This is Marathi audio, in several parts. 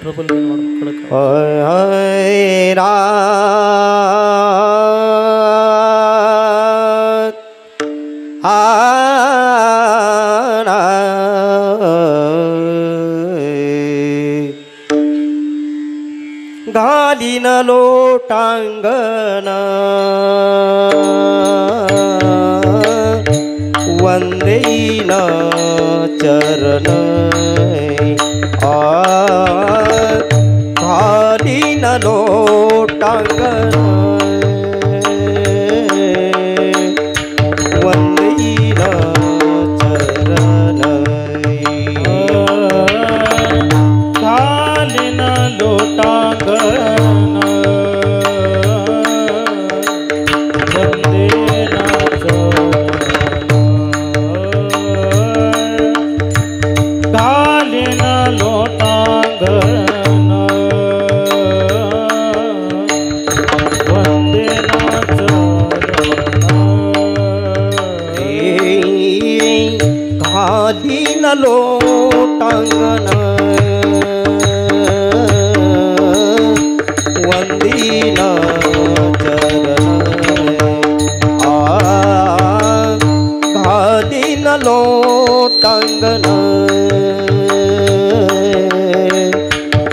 ट्रबल कडक घालीन लोटांगण वंदेन चरण घालीन लोटांगण वंदेन चरण घालीन लोटांगण वंदेन घालीन लोटांगण वंदेन घालीन लोटांगण वंदीन चरण घालीन लोटांगण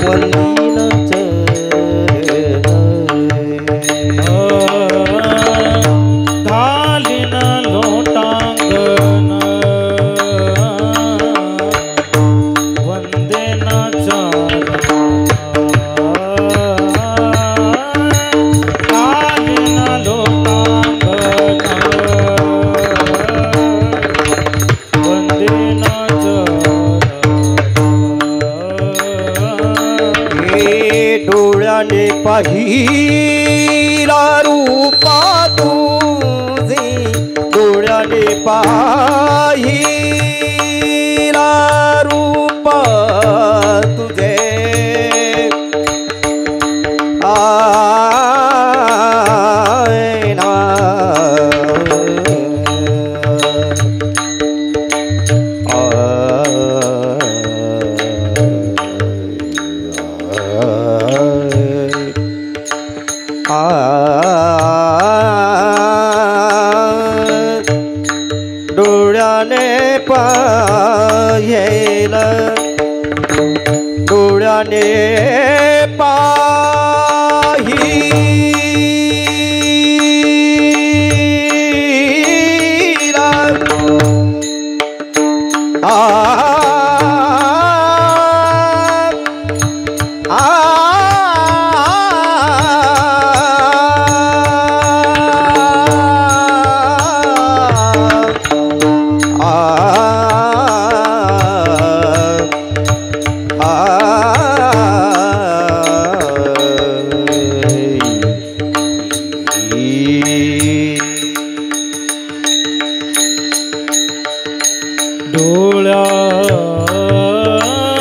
वंदीन चरण घालीन लोटांगण वंदेन चरण घालीन लोटांगण वंदेन डोळ्याने पाहिला रूपा तुझे डोळ्याने पाहिला रूपा तुझे आयना डोळ्याने पाहिला डोळ्याने पाहिला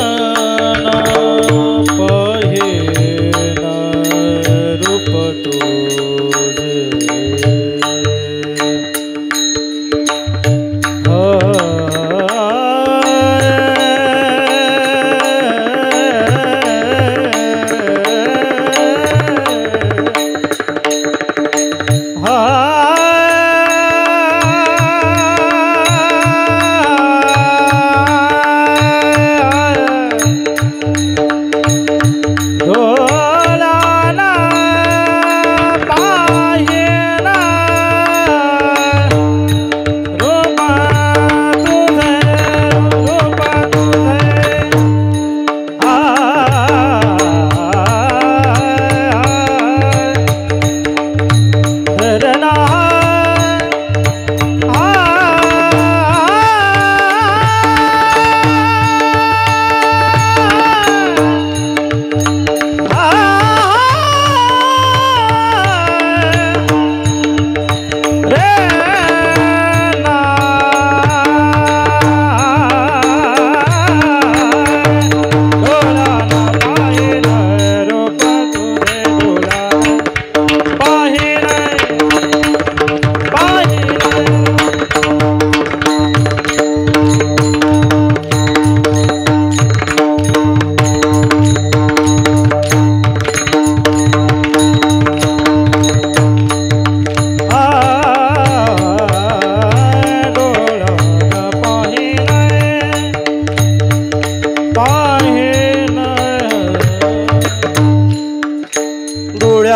डोळ्याना पाहिना रूप तुझे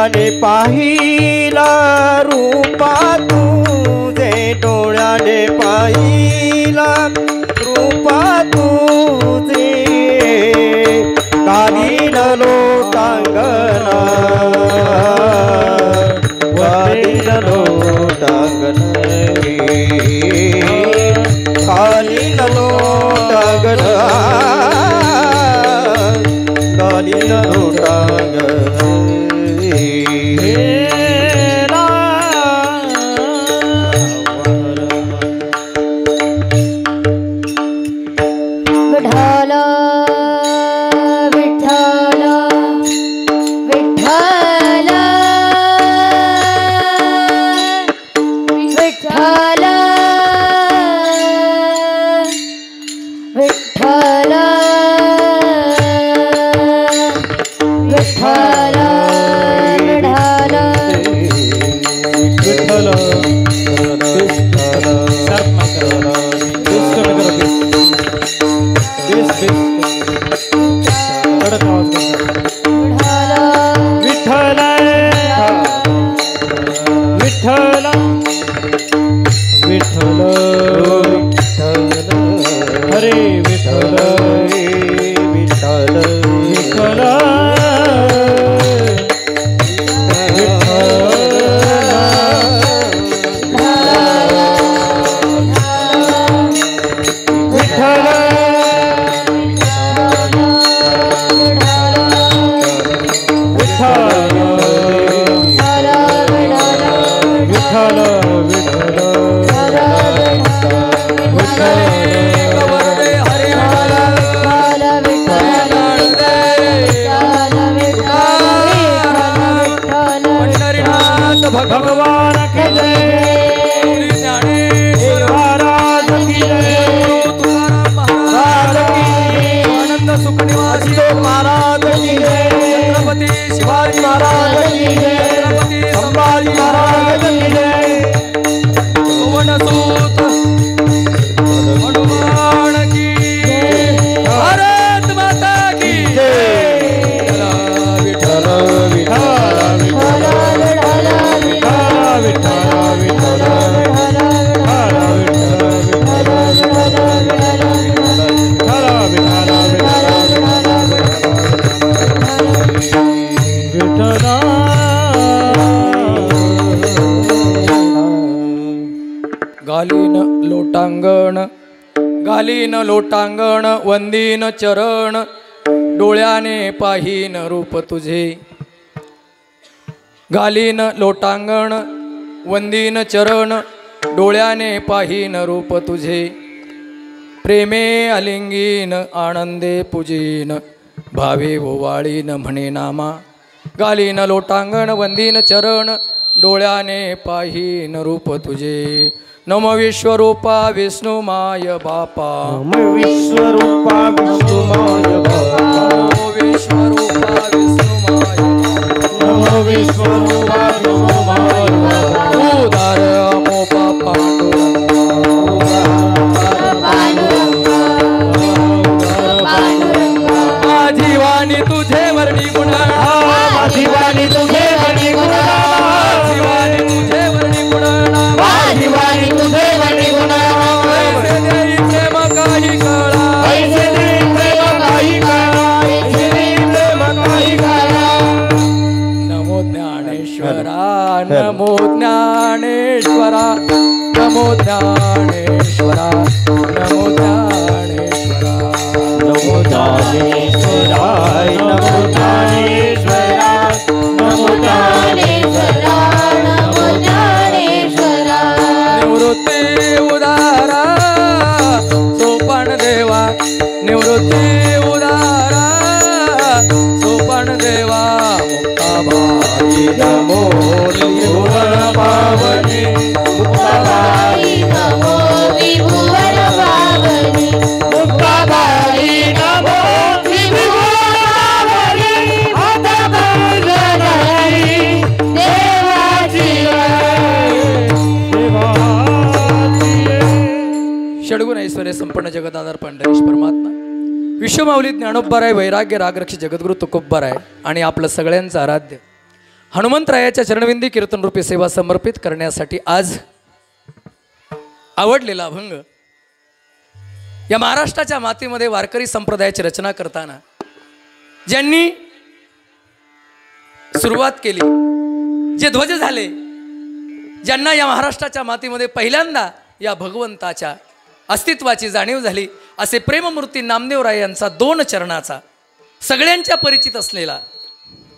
डोळ्याने पाहिला रूपा तुझे डोळ्याने पाहिला रूपा तुझे कालीन लोटांगणा कालीन लोटांगणा कालीन लोटांगणा कालीन लोटांगणा भगवान के जय ज्ञानेश्वर महाराज की जय तुकाराम महाराज की जय आनंद सुख निवासी महाराज की जय छत्रपति शिवाजी महाराज की जय छत्रपति संभाजी महाराज की जय सुवर्णसूत हनुमान की जय भारत माता की जय विठ्ठल विठ्ठल गालीन लोटांगण गालीन लोटांगण वंदीन चरण डोळ्याने पाहीन रूप तुझे गालीन लोटांगण वंदीन चरण डोळ्याने पाहीन रूप तुझे प्रेमे अलिंगीन आनंदे पूजीन भावे ओवाळीन म्हणे नामा गालीन लोटांगण वंदीन चरण डोळ्याने पाहीन रूप तुझे नम विश्वरूपा विष्णुमाय बापा नम विश्वरूपा विष्णुमाय बापा नमो विश्वरूपा विष्णुमाय नम विश्वरूपा विष्णुमाय बापा उदार अमोपा माझी वाणी तुझे वर्णी गुणा माझी वाणी तुझे वर्णी गुणा माझी वाणी तुझे वर्णी गुणा माझी वाणी तुझे वर्णी गुणा ऐसे देई प्रेम काही कळा ऐसे देई प्रेम काही कळा ऐसे देई प्रेम काही कळा नमो ज्ञानेश्वरा नमो ज्ञानेश्वरा नमो ज्ञानेश्वरा नमो ज्ञानेश्वरा नमो ज्ञानेश्वराय नमो ज्ञानेश्वराय नमो ज्ञानेश्वराय नमो ज्ञानेश्वराय निवृत्ती उदारा सोपान देवा निवृत्ती उदारा सोपान देवा मुक्ताबाई नमो त्रिभुवन पावनी मुक्ताबाई नमो त्रिभुवन पावनी मुक्ताबाई नमो त्रिभुवन पावनी हतभागी देवाची षडगुण ऐश्वर्य संपन्न जगदाधार पंढरीश परमात्मा विश्वमाऊली ज्ञानोबराय वैराग्य रागरक्षी जगद्गुरु तुकोबराय आणि आपलं सगळ्यांचं आराध्य हनुमंतरायाच्या चरणविंदी कीर्तन रूपी सेवा समर्पित करण्यासाठी आज आवडलेला अभंग या महाराष्ट्राच्या मातीमध्ये वारकरी संप्रदायाची रचना करताना ज्यांनी सुरुवात केली, जे ध्वज झाले, ज्यांना या महाराष्ट्राच्या मातीमध्ये पहिल्यांदा या भगवंताच्या अस्तित्वाची जाणीव झाली, असे प्रेममूर्ती नामदेवराय यांचा 2 चरणाचा सगळ्यांच्या परिचित असलेला,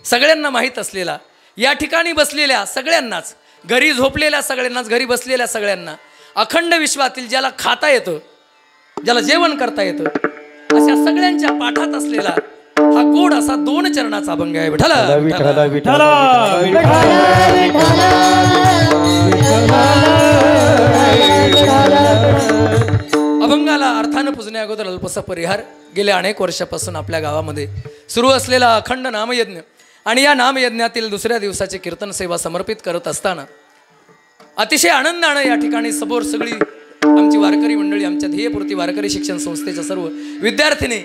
सगळ्यांना माहीत असलेला, या ठिकाणी बसलेल्या सगळ्यांनाच, घरी झोपलेल्या सगळ्यांनाच, घरी बसलेल्या सगळ्यांना, अखंड विश्वातील ज्याला खाता येतं, ज्याला जेवण करता येतं, अशा सगळ्यांच्या पाठात असलेला हा गोड असा 2 चरणाचा अभंग आहे. विठ्ठल विठ्ठल विठ्ठल अभंगाला अर्थानं पुजण्या अगोदर अल्पसा परिहार. गेल्या अनेक वर्षापासून आपल्या गावामध्ये सुरू असलेला अखंड नामयज्ञ आणि या नामयज्ञातील दुसऱ्या दिवसाची कीर्तन सेवा समर्पित करत असताना अतिशय आनंदानं या ठिकाणी समोर सगळी आमची वारकरी मंडळी, आमच्या ध्येयपूर्ती वारकरी शिक्षण संस्थेच्या सर्व विद्यार्थिनी,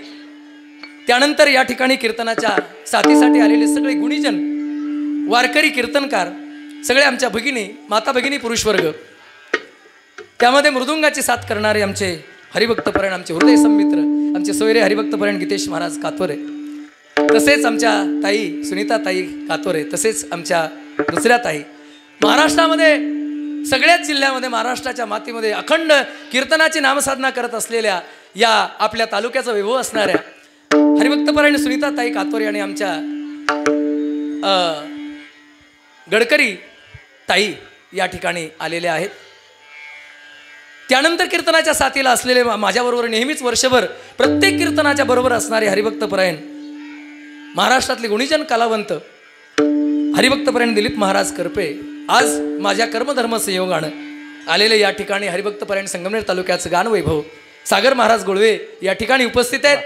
त्यानंतर या ठिकाणी कीर्तनाच्या साथीसाठी आलेले सगळे गुणीजन, वारकरी कीर्तनकार, सगळे आमच्या भगिनी, माता भगिनी, पुरुषवर्ग, त्यामध्ये मृदुंगाची साथ करणारे आमचे हरिभक्तपरायण, आमचे हृदय संमित्र, आमचे सोयरे हरिभक्तपरायण गीतेश महाराज कातोरे, तसेच आमच्या ताई सुनीता ताई कातोरे, तसेच आमच्या दुसऱ्या ताई, महाराष्ट्रामध्ये सगळ्याच जिल्ह्यामध्ये महाराष्ट्राच्या मातीमध्ये अखंड कीर्तनाची नामसाधना करत असलेल्या या आपल्या तालुक्याचा वैभव असणाऱ्या हरिभक्तपरायण सुनीता ताई कातोरे आणि आमच्या गडकरी ताई या ठिकाणी आलेल्या आहेत. त्यानंतर कीर्तनाच्या साथीला असलेले माझ्याबरोबर नेहमीच वर्षभर प्रत्येक कीर्तनाच्या बरोबर असणारे हरिभक्तपरायण महाराष्ट्रातले गुणीजन कलावंत हरिभक्तपरायण दिलीप महाराज करपे आज माझ्या कर्मधर्म संयोगानं आलेले या ठिकाणी हरिभक्तपरायण संगमनेर तालुक्याचं गानवैभव सागर महाराज गोळवे या ठिकाणी उपस्थित आहेत.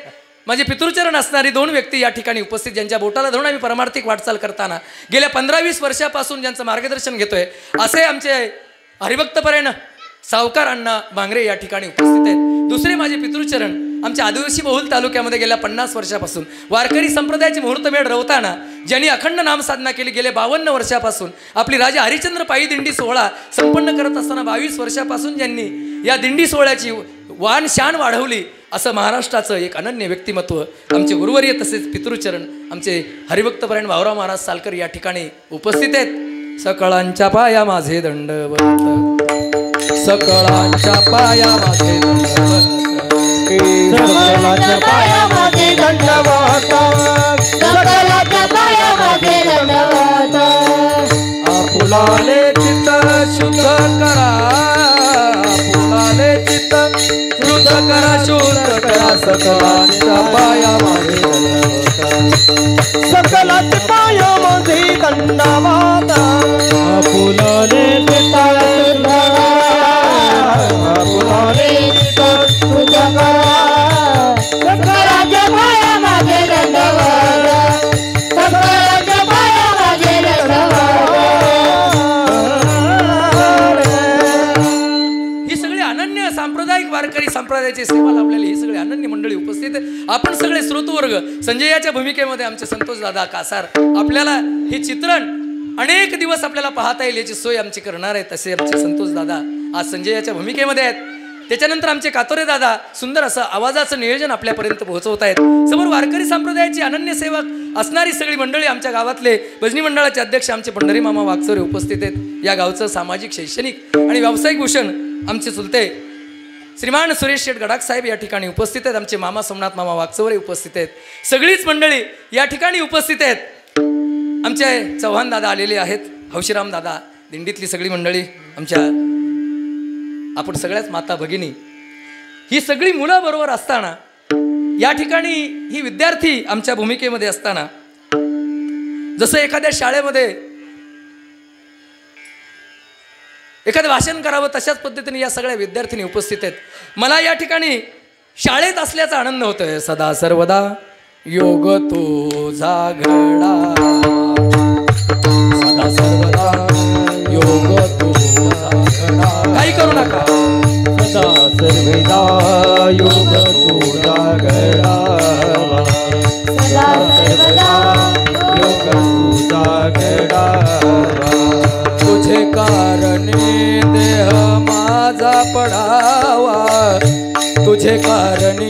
माझे पितृचरण असणारी 2 व्यक्ती या ठिकाणी उपस्थित, ज्यांच्या बोटाला धरून आम्ही परमार्थिक वाटचाल करताना गेल्या 15-20 वर्षापासून ज्यांचं मार्गदर्शन घेतोय असे आमचे हरिभक्तपरायण सावकार अण्णा बांगरे या ठिकाणी उपस्थित आहेत. दुसरे माझे पितृचरण आमच्या आदिवासी बहुल तालुक्यामध्ये गेल्या 50 वर्षापासून वारकरी संप्रदायाची मुहूर्तमेढ रवताना ज्यांनी अखंड नामसाधना केली, गेले 52 वर्षापासून आपली राजा हरिश्चंद्र पायी दिंडी सोहळा संपन्न करत असताना 22 वर्षापासून ज्यांनी या दिंडी सोहळ्याची वान शान वाढवली, असं महाराष्ट्राचं एक अनन्य व्यक्तिमत्व आमचे गुरुवर्य तसेच पितृचरण आमचे हरिभक्तपरायण भाऊराव महाराज सालकर या ठिकाणी उपस्थित आहेत. सकळांच्या पाया माझे दंडवत, सकळांच्या पाया माझे सकळांच्या पाया माझे दंडवत, सकळांच्या पाया माझे दंडवत. आपुलाले चित्त शुद्ध करा, आपुलाले चित्त शुद्ध करा, शुद्ध करा, सकळांच्या पाया माझे दंडवत, सकळांच्या पाया माझे दंडवत. आपुलाले चित्त आपुलाले शुद्ध करा, सकळांच्या पाया माझे दंडवत, सकळांच्या पाया माझे दंडवत. ही सगळी अनन्य सांप्रदायिक वारकरी संप्रदायाची सेवा लाभलेली ही सगळी अनन्य मंडळी उपस्थित आहेत. आपण सगळे श्रोतवर्ग संजयाच्या भूमिकेमध्ये आमचे संतोष दादा कासार आपल्याला हे चित्रण अनेक दिवस आपल्याला पाहता येईल याची सोय आमची करणार आहे. तसे आमचे संतोष दादा आज संजयाच्या भूमिकेमध्ये आहेत. त्याच्यानंतर आमचे कातोरे दादा सुंदर असं आवाजाचं नियोजन आपल्यापर्यंत पोहोचवत आहेत. समोर वारकरी संप्रदायाची अनन्य सेवक असणारी सगळी मंडळी, आमच्या गावातले भजनी मंडळाचे अध्यक्ष आमचे पंढरी मामा वागचोरे उपस्थित आहेत. या गावचं सामाजिक, शैक्षणिक आणि व्यावसायिक भूषण आमचे चुलते श्रीमान सुरेश शेठ गडाख साहेब या ठिकाणी उपस्थित आहेत. आमचे मामा सोमनाथ मामा वागचोरे उपस्थित आहेत. सगळीच मंडळी या ठिकाणी उपस्थित आहेत. आमचे चव्हाण दादा आलेले आहेत, हौशीराम दादा, दिंडीतली सगळी मंडळी, आमच्या आपण सगळ्याच माता भगिनी, ही सगळी मुलं बरोबर असताना या ठिकाणी ही विद्यार्थी आमच्या भूमिकेमध्ये असताना जसं एखाद्या शाळेमध्ये एखादं भाषण करावं तशाच पद्धतीने या सगळ्या विद्यार्थिनी उपस्थित आहेत. मला या ठिकाणी शाळेत असल्याचा आनंद होतोय. सदा सर्वदा योग तुझा घडा, सदा सर्वदा योग तुझा घडा, काही करू नका, सदा सर्वदा योग तुझा घडा, सदा सर्वदा योग तुझा घडा, कारणी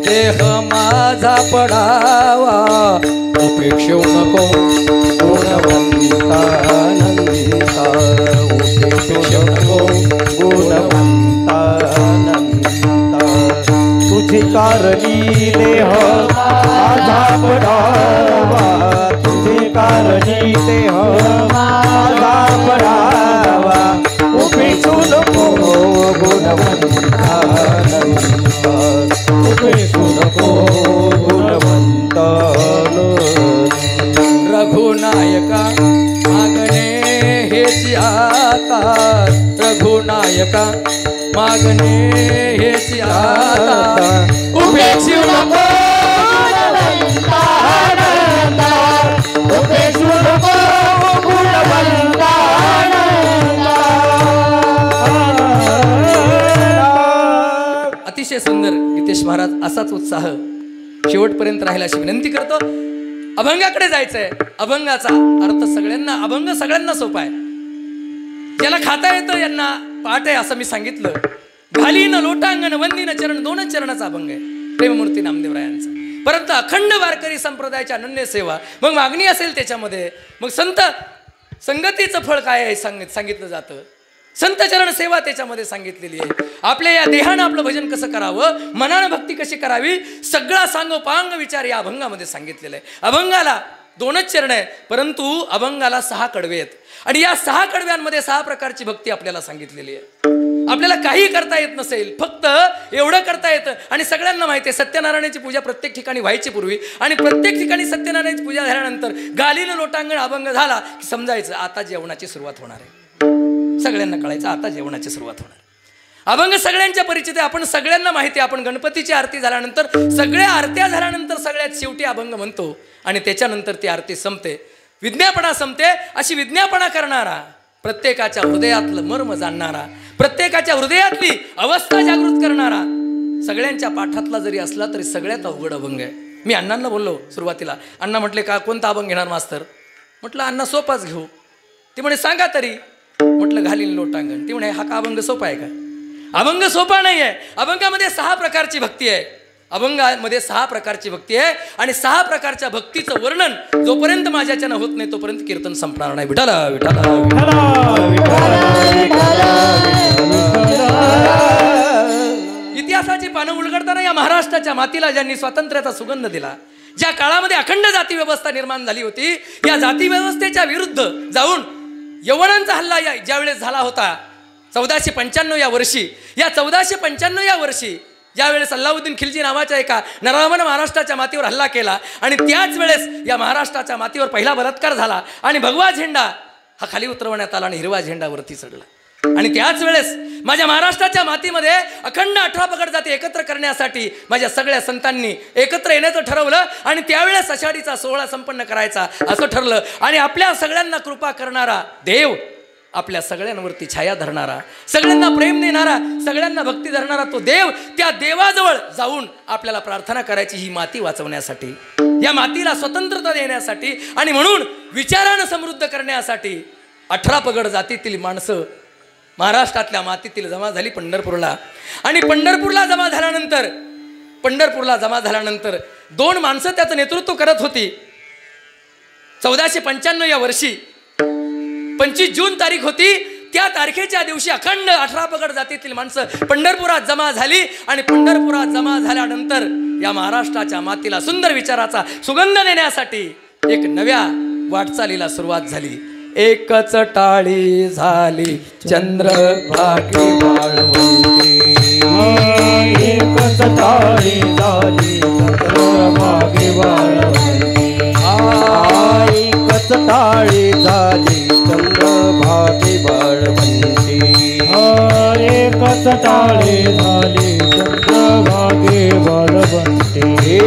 देह माझा पडावा उपेक्षू नको गुणवंता अनंता उपेक्षू नको गुणवंता अनंता तुझी कारणी देह माझा पडावा तुझी कारणी देह माझा पडावा उपेक्षू नको गुणवंता अनंता उपेक्षू नको गुणवंता रघुनायका मागणे हेची आता रघुनायका मागणे हेची आता उपेक्षू नको गुणवंता अनंता उपेक्षू नको गुणवंता अनंता. अतिशय सुंदर गीतेश महाराज असाच उत्साह शेवटपर्यंत राहिला अशी विनंती करतो. अभंगाकडे जायचंय. अभंगाचा अर्थ सगळ्यांना अभंग सगळ्यांना सोपा आहे. ज्याला खाता येतं यांना पाठ आहे असं मी सांगितलं. घालीन लोटांगण वंदीन चरण दोन चरणाचा अभंग आहे प्रेममूर्ती नामदेवरायांचा. परंतु अखंड वारकरी संप्रदायाची अनन्य सेवा मग मागणी असेल त्याच्यामध्ये मग संत संगतीचं फळ काय आहे सांगितलं जातं. संत चरण सेवा त्याच्यामध्ये सांगितलेली आहे. आपल्या या देहानं आपलं भजन कसं करावं मनानं भक्ती कशी करावी सगळा सांगोपांग विचार या अभंगामध्ये सांगितलेला आहे. अभंगाला दोनच चरण आहे परंतु अभंगाला 6 कडवे आहेत आणि या 6 कडव्यांमध्ये 6 प्रकारची भक्ती आपल्याला सांगितलेली आहे. आपल्याला काही करता येत नसेल फक्त एवढं करता येतं आणि सगळ्यांना माहिती आहे सत्यनारायणाची पूजा प्रत्येक ठिकाणी व्हायची पूर्वी आणि प्रत्येक ठिकाणी सत्यनारायणाची पूजा झाल्यानंतर गालीन लोटांगण अभंग झाला की समजायचं आता जेवणाची सुरुवात होणार आहे. सगळ्यांना कळायचं आता जेवणाची सुरुवात होणार. अभंग सगळ्यांच्या परिचित आहे. आपण सगळ्यांना माहिती आहे. आपण गणपतीची आरती झाल्यानंतर सगळ्या आरत्या झाल्यानंतर सगळ्यात शेवटी अभंग म्हणतो आणि त्याच्यानंतर ती आरती संपते. विज्ञापना संपते. अशी विज्ञापना करणारा प्रत्येकाच्या हृदयातलं मर्म जाणणारा प्रत्येकाच्या हृदयातली अवस्था जागृत करणारा सगळ्यांच्या पाठातला जरी असला तरी सगळ्यात अवघड अभंग आहे. मी अण्णांना बोललो सुरुवातीला. अण्णा म्हटले का कोणता अभंग घेणार मास्तर. म्हटलं अण्णा सोपाच घेऊ. ते म्हणे सांगा तरी. म्हटलं घालीन लोटांगण. ती म्हणे हा का अभंग सोपा आहे का. अभंग सोपा नाही आहे. अभंगामध्ये 6 प्रकारची भक्ती आहे. अभंगामध्ये 6 प्रकारची भक्ती आहे आणि 6 प्रकारच्या भक्तीचं वर्णन जोपर्यंत माझ्याच्यानं होत नाही तोपर्यंत कीर्तन संपणार नाही. विठाला विठाला इतिहासाची पानं उलगडताना या महाराष्ट्राच्या मातीला ज्यांनी स्वातंत्र्याचा सुगंध दिला ज्या काळामध्ये अखंड जाती व्यवस्था निर्माण झाली होती या जाती व्यवस्थेच्या विरुद्ध जाऊन यवनांचा हल्ला ज्या वेळेस झाला होता 1495 या वर्षी. या 1495 या वर्षी ज्यावेळेस अल्लाउद्दीन खिलजी नावाच्या एका नराधमानं महाराष्ट्राच्या मातीवर हल्ला केला आणि त्याच वेळेस या महाराष्ट्राच्या मातीवर पहिला बलात्कार झाला आणि भगवा झेंडा हा खाली उतरवण्यात आला आणि हिरवा झेंडा वरती चढला. आणि त्याच वेळेस माझ्या महाराष्ट्राच्या मातीमध्ये अखंड 18 पगड जाती एकत्र करण्यासाठी माझ्या सगळ्या संतांनी एकत्र येण्याचं ठरवलं आणि त्यावेळेस आषाढीचा सोहळा संपन्न करायचा असं ठरलं. आणि आपल्या सगळ्यांना कृपा करणारा देव आपल्या सगळ्यांवरती छाया धरणारा सगळ्यांना प्रेम देणारा सगळ्यांना भक्ती धरणारा तो देव त्या देवाजवळ जाऊन आपल्याला प्रार्थना करायची ही माती वाचवण्यासाठी या मातीला स्वतंत्रता देण्यासाठी आणि म्हणून विचारानं समृद्ध करण्यासाठी 18 पगड जातीतील माणसं महाराष्ट्रातल्या मातीतील जमा झाली पंढरपूरला. आणि पंढरपूरला जमा झाल्यानंतर 2 माणसं त्याचं नेतृत्व करत होती. 1495 या वर्षी 25 जून तारीख होती. त्या तारखेच्या दिवशी अखंड 18 पगड जातीतील माणसं पंढरपुरात जमा झाली आणि पंढरपुरात जमा झाल्यानंतर या महाराष्ट्राच्या मातीला सुंदर विचाराचा सुगंध देण्यासाठी एक नव्या वाटचालीला सुरुवात झाली. एकच टाळी झाली चंद्रभागी वाळवंटी. एकच टाळी झाली चंद्रभागी वाळवंटी. एकच टाळी झाली चंद्रभागी वाळवंटी. एकच टाळी झाली चंद्रभागी वाळवंटी.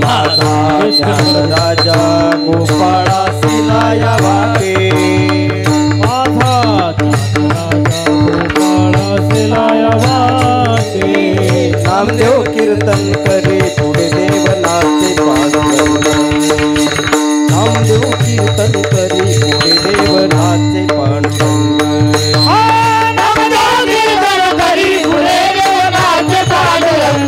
माझा राजा गोपाळासी लाया वाटे. माझा राजा गोपाळासी लाया वाटे. नामदेव कीर्तन करे पुढे देवनाचे पांडुरंग. नामदेव कीर्तन करे पुढे देवनाचे पांडुरंग. नामदेव कीर्तन करी पुढे देवनाचे पांडुरंग.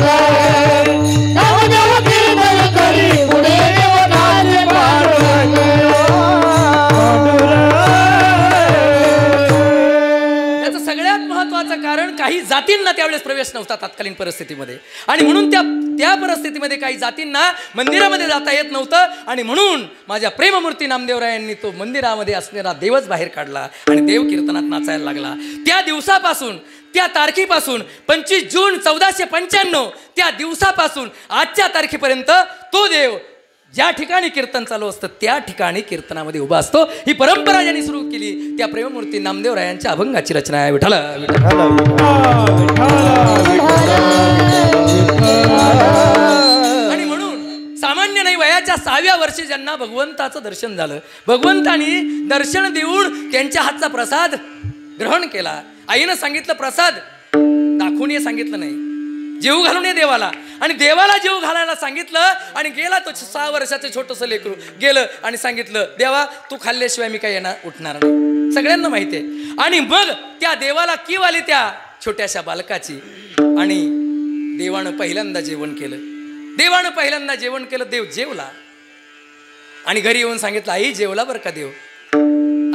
त्यावेळेस प्रवेश नव्हता तत्कालीन परिस्थितीमध्ये, आणि म्हणून त्या परिस्थितीमध्ये काही जातींना मंदिरामध्ये जाता येत नव्हतं, आणि म्हणून माझ्या प्रेममूर्ती नामदेवरायांनी तो मंदिरामध्ये असणारा देवच बाहेर काढला आणि देव कीर्तनात नाचायला लागला. त्या दिवसापासून, त्या तारखेपासून 25 जून 1495 त्या दिवसापासून आजच्या तारखेपर्यंत तो देव ज्या ठिकाणी कीर्तन चालू असतं त्या ठिकाणी कीर्तनामध्ये उभा असतो. ही परंपरा ज्यांनी सुरू केली त्या प्रेममूर्ती नामदेवरायांच्या अभंगाची रचना आहे. विठ्ठल आणि म्हणून सामान्य नाही, वयाच्या 6व्या वर्षी ज्यांना भगवंताचं दर्शन झालं, भगवंतानी दर्शन देऊन त्यांच्या हातचा प्रसाद ग्रहण केला. आईनं सांगितलं प्रसाद दाखवून ये, सांगितलं नाही, जेव घालून ये देवाला, आणि देवाला जेव घालायला सांगितलं. आणि गेला तो 6 वर्षाचं छोटंसं लेकरू गेलं आणि सांगितलं देवा तू खाल्ल्याशिवाय मी काही येणार उठणार नाही, सगळ्यांना माहिती आहे. आणि मग त्या देवाला कीव आली त्या छोट्याशा बालकाची, आणि देवानं पहिल्यांदा जेवण केलं. देवानं पहिल्यांदा जेवण केलं, देव जेवला आणि घरी येऊन सांगितलं आई जेवला बरं का देव.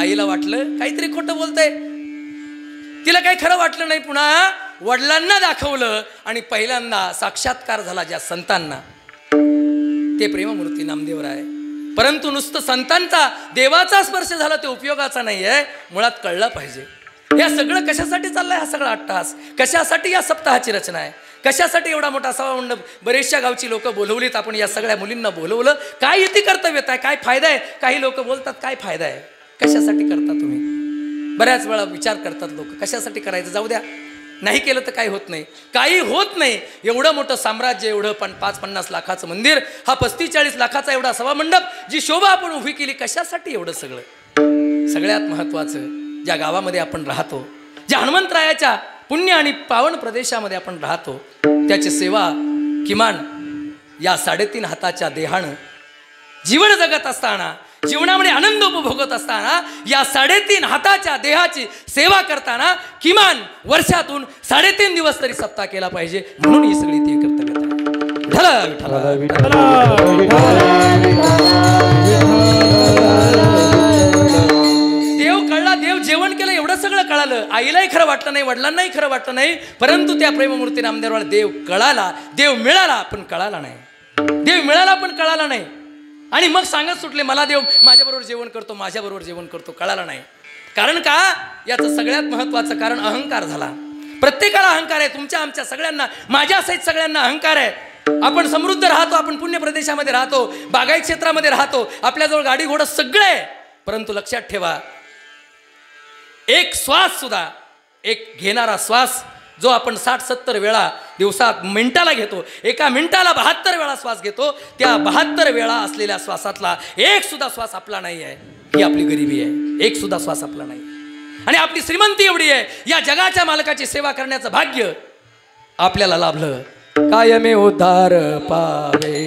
आईला वाटलं काहीतरी खोटं बोलतंय, तिला काही खरं वाटलं नाही. पुन्हा वडिलांना दाखवलं आणि पहिल्यांदा साक्षात्कार झाला ज्या संतांना, ते प्रेममूर्ती नामदेवराय. परंतु नुसतं संतांचा देवाचा स्पर्श झाला ते उपयोगाचा नाही आहे, मुळात कळलं पाहिजे या सगळं कशासाठी चाललंय. हा सगळा 8 तास कशासाठी, या सप्ताहाची रचना आहे, कशासाठी एवढा मोठा सभामंडप, बरेचशा गावची लोक बोलवलीत, आपण या सगळ्या मुलींना बोलवलं, काय इथे कर्तव्यता आहे, काय फायदा आहे. काही लोक बोलतात काय फायदा आहे, कशासाठी करता तुम्ही, बऱ्याच वेळा विचार करतात लोक कशासाठी करायचं, जाऊ द्या, नाही केलं तर काही होत नाही, काही होत नाही. एवढं मोठं साम्राज्य, एवढं 5-50 लाखाचं मंदिर, हा 35-40 लाखाचा एवढा सभामंडप, जी शोभा आपण उभी केली, कशासाठी एवढं सगळं. सगळ्यात महत्त्वाचं, ज्या गावामध्ये आपण राहतो, ज्या हनुमंतरायाच्या पुण्य आणि पावन प्रदेशामध्ये आपण राहतो, त्याची सेवा किमान या 3.5 हाताच्या देहानं जीवन जगत असताना, जीवनामध्ये आनंद उपभोगत असताना, या 3.5 हाताच्या देहाची सेवा करताना किमान वर्षातून 3.5 दिवस तरी सप्ताह केला पाहिजे. म्हणून ही सगळी ती कर्तव्यता देव कळला, देव जेवण केलं, एवढं सगळं कळालं. आईलाही खरं वाटलं नाही, वडिलांनाही खरं वाटलं नाही, परंतु त्या प्रेममूर्ती नामदेवराला देव कळाला, देव मिळाला पण कळाला नाही, देव मिळाला पण कळाला नाही. आणि मग सांगत सुटले मला देव माझ्याबरोबर जेवण करतो, माझ्याबरोबर जेवण करतो, कळाला नाही. कारण का, याचं सगळ्यात महत्त्वाचं कारण अहंकार झाला. प्रत्येकाला अहंकार आहे, तुमच्या आमच्या सगळ्यांना, माझ्या सहित सगळ्यांना अहंकार आहे. आपण समृद्ध राहतो, आपण पुण्य प्रदेशामध्ये राहतो, बागायत क्षेत्रामध्ये राहतो, आपल्याजवळ गाडी घोडं सगळं आहे, परंतु लक्षात ठेवा एक श्वास सुद्धा, एक घेणारा श्वास जो आपण 60-70 वेळा दिवसात मिनिटाला घेतो, एका मिनिटाला 72 वेळा श्वास घेतो, त्या 72 वेळा असलेल्या श्वासातला एक सुद्धा श्वास आपला नाही आहे. ही आपली गरिबी आहे, एक सुद्धा श्वास आपला नाही. आणि आपली श्रीमंती एवढी आहे, या जगाच्या मालकाची सेवा करण्याचं भाग्य आपल्याला लाभलं. कायमे उद्धार पावे,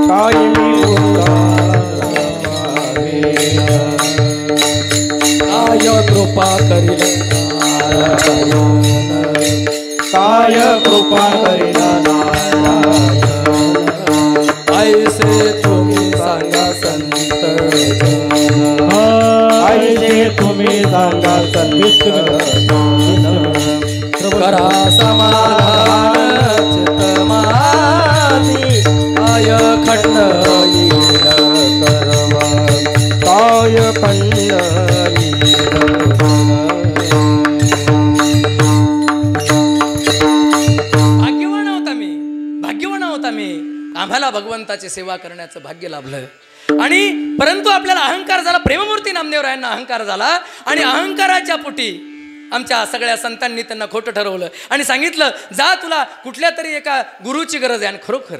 कायमे उद्धार पावे, काय कृपा करील काय कृपा करीला नारायण, ऐसे तुम्ही सांगा संत जन, ऐसे तुम्ही सांगा संत करा समाधान चित्त माझी, काय खंड येईल करवा, काय खंड येईल. आम्हाला भगवंताची सेवा करण्याचं भाग्य लाभलं. आणि परंतु आपल्याला अहंकार झाला, प्रेममूर्ती नामदेवरायांना अहंकार झाला, आणि अहंकाराच्या पोटी आमच्या सगळ्या संतांनी त्यांना खोटं ठरवलं आणि सांगितलं जा तुला कुठल्या तरी एका गुरुची गरज आहे. आणि खरोखर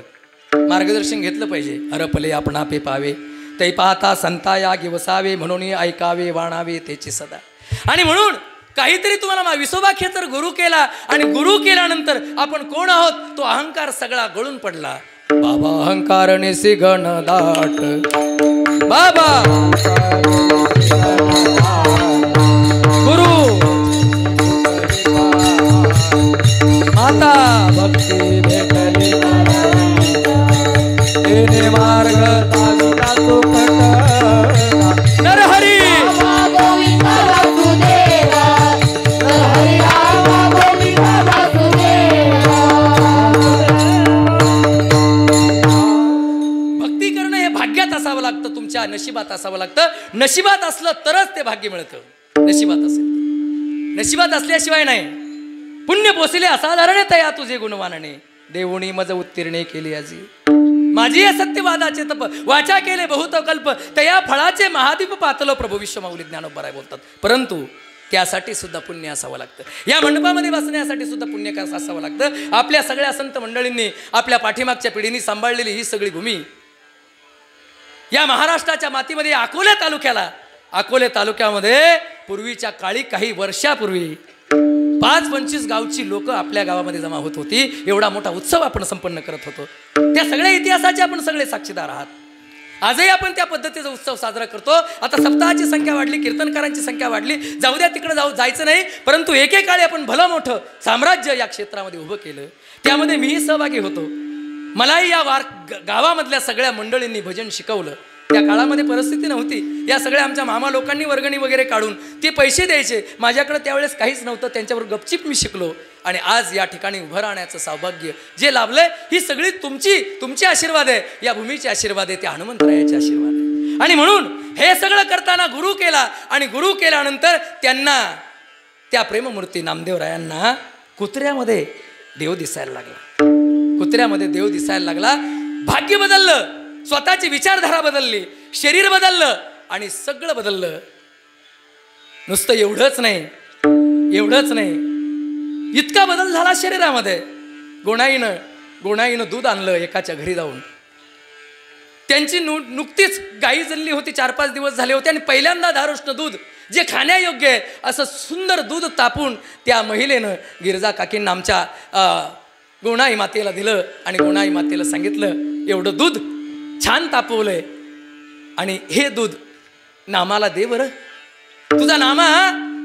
मार्गदर्शन घेतलं पाहिजे. हरपले आपणा पे पावे, ते पाहता संताया गिवसावे, म्हणून ऐकावे वाणावे त्याची सदा. आणि म्हणून काहीतरी तुम्हाला विसोबाखे जर गुरु केला, आणि गुरु केल्यानंतर आपण कोण आहोत तो अहंकार सगळा गळून पडला. बाबा अहंकार निसी गण दाट, बाबा गुरु माता भक्ती भेटली, तेने मार्ग नरहरी गोविंद वासुदेवा, नरहरी राम गोविंद वासुदेवा. असावं लागतं, तुमच्या नशिबात असावं लागतं. नशिबात असलं तरच ते भाग्य मिळतं. नशिबात असेल तर, नशिबात असल्याशिवाय नाही. पुण्य पोचले असाधारण तया तुझे गुणवानने, देवणी मज उत्तीर्णे केली आजी. माझी सत्यवादाचे तप, वाचा केले बहुत कल्प, तया फळाचे महादीप पातलो. प्रभू विश्वमाऊली ज्ञानोबराय बोलतात. परंतु त्यासाठी सुद्धा पुण्य असावं लागतं. या मंडपामध्ये बसण्यासाठी सुद्धा पुण्य असावं लागतं. आपल्या सगळ्या संत मंडळींनी, आपल्या पाठीमागच्या पिढीने सांभाळलेली ही सगळी भूमी, या महाराष्ट्राच्या मातीमध्ये अकोले तालुक्यामध्ये पूर्वीच्या काळी, काही वर्षापूर्वी 5-25 गावची लोक आपल्या गावामध्ये जमा होत होती. एवढा मोठा उत्सव आपण संपन्न करत होतो. त्या सगळ्या इतिहासाचे आपण सगळे साक्षीदार आहात. आजही आपण त्या पद्धतीचा उत्सव साजरा करतो. आता सप्ताहाची संख्या वाढली, कीर्तनकारांची संख्या वाढली, जाऊ द्या, तिकडे जायचं नाही. परंतु एकेकाळी आपण भलं मोठं साम्राज्य या क्षेत्रामध्ये उभं केलं. त्यामध्ये मीही सहभागी होतो. मलाही या गावामधल्या सगळ्या मंडळींनी भजन शिकवलं. त्या काळामध्ये परिस्थिती नव्हती. या सगळ्या आमच्या मामा लोकांनी वर्गणी वगैरे काढून ते पैसे द्यायचे. माझ्याकडे त्यावेळेस काहीच नव्हतं. त्यांच्यावर गपचिप मी शिकलो आणि आज या ठिकाणी उभं राहण्याचं सौभाग्य जे लाभलंय, ही सगळी तुमची आशीर्वाद आहे. या भूमीचे आशीर्वाद आहे, त्या हनुमंतरायाचे आशीर्वाद आहे. आणि म्हणून हे सगळं करताना गुरु केला. आणि गुरु केल्यानंतर त्यांना, त्या प्रेममूर्ती नामदेवरायांना कुत्र्यामध्ये देव दिसायला लागला. कुत्र्यामध्ये देव दिसायला लागला. भाग्य बदललं, स्वतःची विचारधारा बदलली, शरीर बदललं आणि सगळं बदललं. नुसतं एवढंच नाही, इतका बदल झाला शरीरामध्ये. गोणाईनं दूध आणलं एकाच्या घरी जाऊन. त्यांची नुकतीच गाई जणली होती, 4-5 दिवस झाले होते. आणि पहिल्यांदा धारोष्ण दूध, जे खाण्यायोग्य आहे असं सुंदर दूध तापून त्या महिलेनं गिरजा काकींना आमच्या गोणाई मातेला दिलं. आणि गोणाई मातेला सांगितलं, एवढं दूध छान तापवलंय आणि हे दूध नामाला दे बरं. तुझा नामा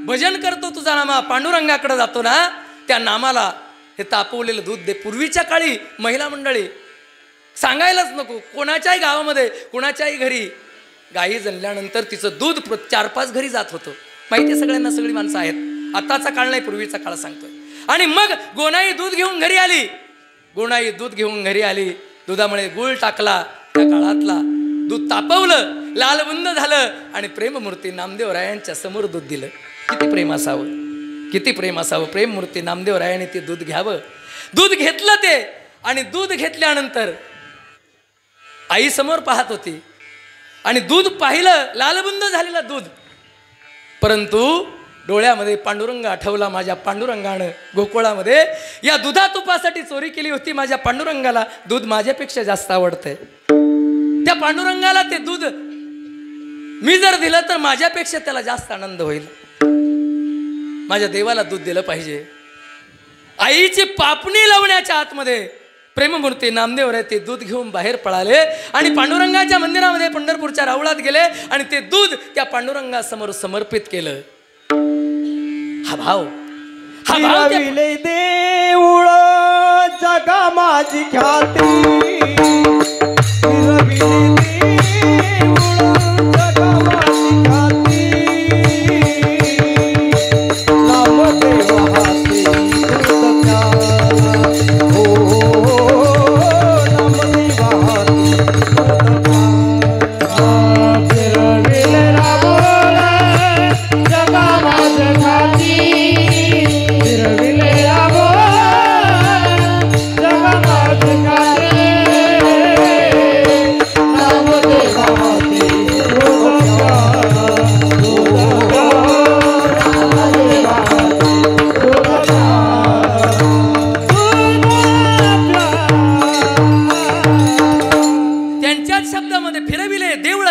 भजन करतो, तुझा नामा पांडुरंगाकडे जातो ना, त्या नामाला हे तापवलेलं दूध दे. पूर्वीच्या काळी महिला मंडळी सांगायलाच नको, कोणाच्याही गावामध्ये, कोणाच्याही घरी गाई जणल्यानंतर तिचं दूध 4-5 घरी जात होतं. माहिती सगळ्यांना, सगळी माणसं आहेत. आताचा काळ नाही, पूर्वीचा काळ सांगतोय. आणि मग गोणाई दूध घेऊन घरी आली. दुधामुळे गुळ टाकला. त्या काळातला दूध तापवलं, लालबुंद झालं आणि प्रेममूर्ती नामदेवरायांच्या समोर दूध दिलं. किती प्रेम असावं. प्रेममूर्ती नामदेवरायाने ते दूध घ्यावं. दूध घेतलं ते. आणि दूध घेतल्यानंतर आई समोर पाहत होती आणि दूध पाहिलं, लालबुंद झालेलं दूध. परंतु डोळ्यामध्ये पांडुरंग आठवला. माझ्या पांडुरंगानं गोकुळामध्ये या दुधा तुपासाठी चोरी केली होती. माझ्या पांडुरंगाला दूध माझ्यापेक्षा जास्त आवडतंय. त्या पांडुरंगाला ते दूध मी जर दिलं तर माझ्यापेक्षा त्याला जास्त आनंद होईल. माझ्या देवाला दूध दिलं पाहिजे. आईची पापणी लावण्याच्या आतमध्ये प्रेममूर्ती नामदेवराय ते दूध घेऊन बाहेर पळाले आणि पांडुरंगाच्या मंदिरामध्ये पंढरपूरच्या राऊळात गेले आणि ते दूध त्या पांडुरंगासमोर समर्पित केलं. हा भाव फिरविले देऊळ जगा माझी ख्याती. फिरविले देऊळ जगा माझी ख्याती. नामदेव हाती दूध प्याला. हो नामदेव हाती दूध प्याला. फिरविले राबोल जगा माझी ख्याती.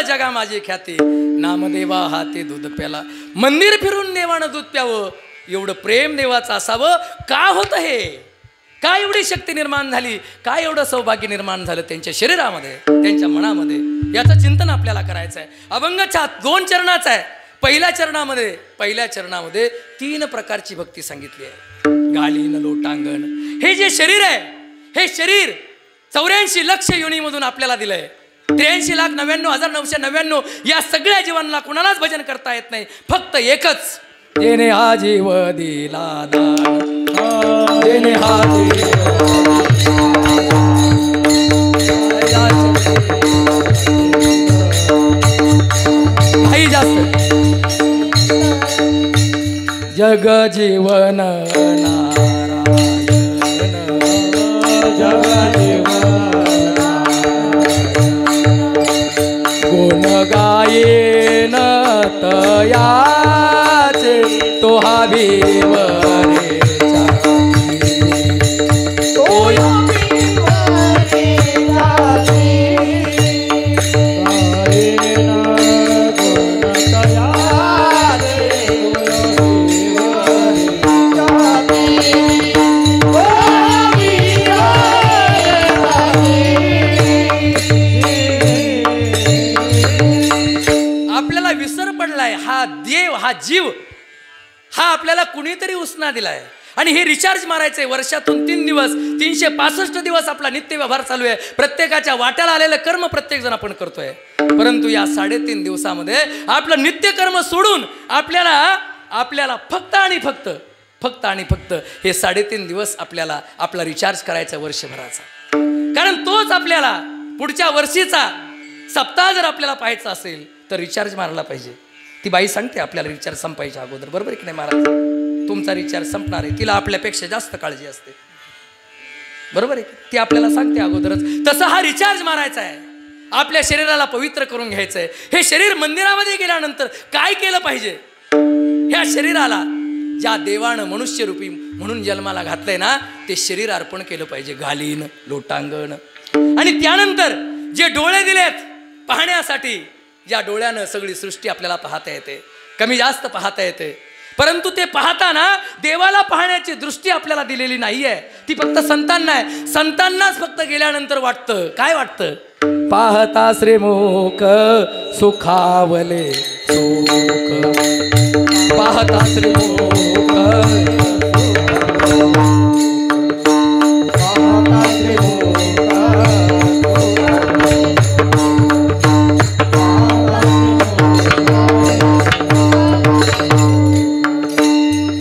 जगा माझी ख्याती. नामदेवा हाती दूध प्याला. मंदिर फिरून देवानं दूध प्यावं, एवढं प्रेम देवाचं असावं. का होतं हे? का एवढी शक्ती निर्माण झाली? का एवढं सौभाग्य निर्माण झालं त्यांच्या शरीरामध्ये, त्यांच्या मनामध्ये? याचं चिंतन आपल्याला करायचं आहे. अभंगाच्या 2 चरणाचा आहे. पहिल्या चरणामध्ये 3 प्रकारची भक्ती सांगितली आहे. गालीन लोटांगण. हे जे शरीर आहे, हे शरीर 84 लक्ष योनीमधून आपल्याला दिलंय. 83,99,999 या सगळ्या जीवांना कुणालाच भजन करता येत नाही. फक्त एकच, जेने हा जीव दिला दान. जेने हा जीव जग जीवन नारायण जग जीवन गुण गायेन तयाचे तो हा भीम रे हा जीव हा आपल्याला कुणीतरी उसना दिलाय आणि हे रिचार्ज मारायचंय. वर्षातून 3 दिवस 365 दिवस आपला नित्य व्यवहार चालू आहे. प्रत्येकाच्या वाट्याला आलेलं कर्म प्रत्येक जण आपण करतोय. परंतु या 3.5 दिवसामध्ये आपलं नित्य कर्म सोडून आपल्याला फक्त आणि फक्त हे 3.5 दिवस आपल्याला आपला रिचार्ज करायचा वर्षभराचा. कारण तोच आपल्याला पुढच्या वर्षीचा सप्ताह जर आपल्याला पाहायचा असेल तर रिचार्ज मारला पाहिजे. ती बाई सांगते आपल्याला रिचार्ज संपायच्या अगोदर, बरोबर की नाही महाराज? तुमचा रिचार्ज संपणार आहे, तिला आपल्यापेक्षा जास्त काळजी असते, बरोबर आहे? ती आपल्याला सांगते अगोदरच. तसं हा रिचार्ज मारायचा आहे, आपल्या शरीराला पवित्र करून घ्यायचं आहे. हे शरीर मंदिरामध्ये गेल्यानंतर काय केलं पाहिजे? ह्या शरीराला ज्या देवानं मनुष्यरूपी म्हणून जन्माला घातलंय ना, ते शरीर अर्पण केलं पाहिजे, घालीन लोटांगण. आणि त्यानंतर जे डोळे दिलेत पाहण्यासाठी, ज्या डोळ्यानं सगळी सृष्टी आपल्याला पाहता येते, कमी जास्त पाहता येते, परंतु ते पाहताना देवाला पाहण्याची दृष्टी आपल्याला दिलेली नाहीये. ती फक्त संतांना आहे. संतांनाच फक्त गेल्यानंतर वाटतं, काय वाटतं? पाहता श्रीमुख सुखावले सुख, पाहता श्रीमुख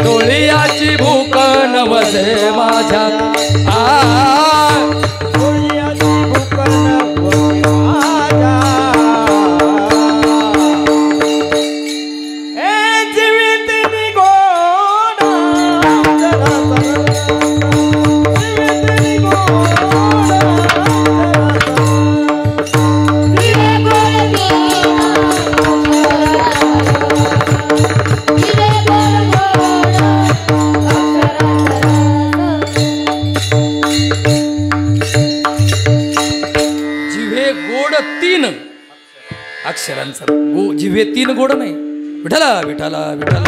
डोळ्याची भूक नवसे माझ्या डोळ्याची भूक नवसे माझ्या, हे जीवित निगोड अक्षरांचा जिव्हे 3 गोड नाही. विठला विठला विठला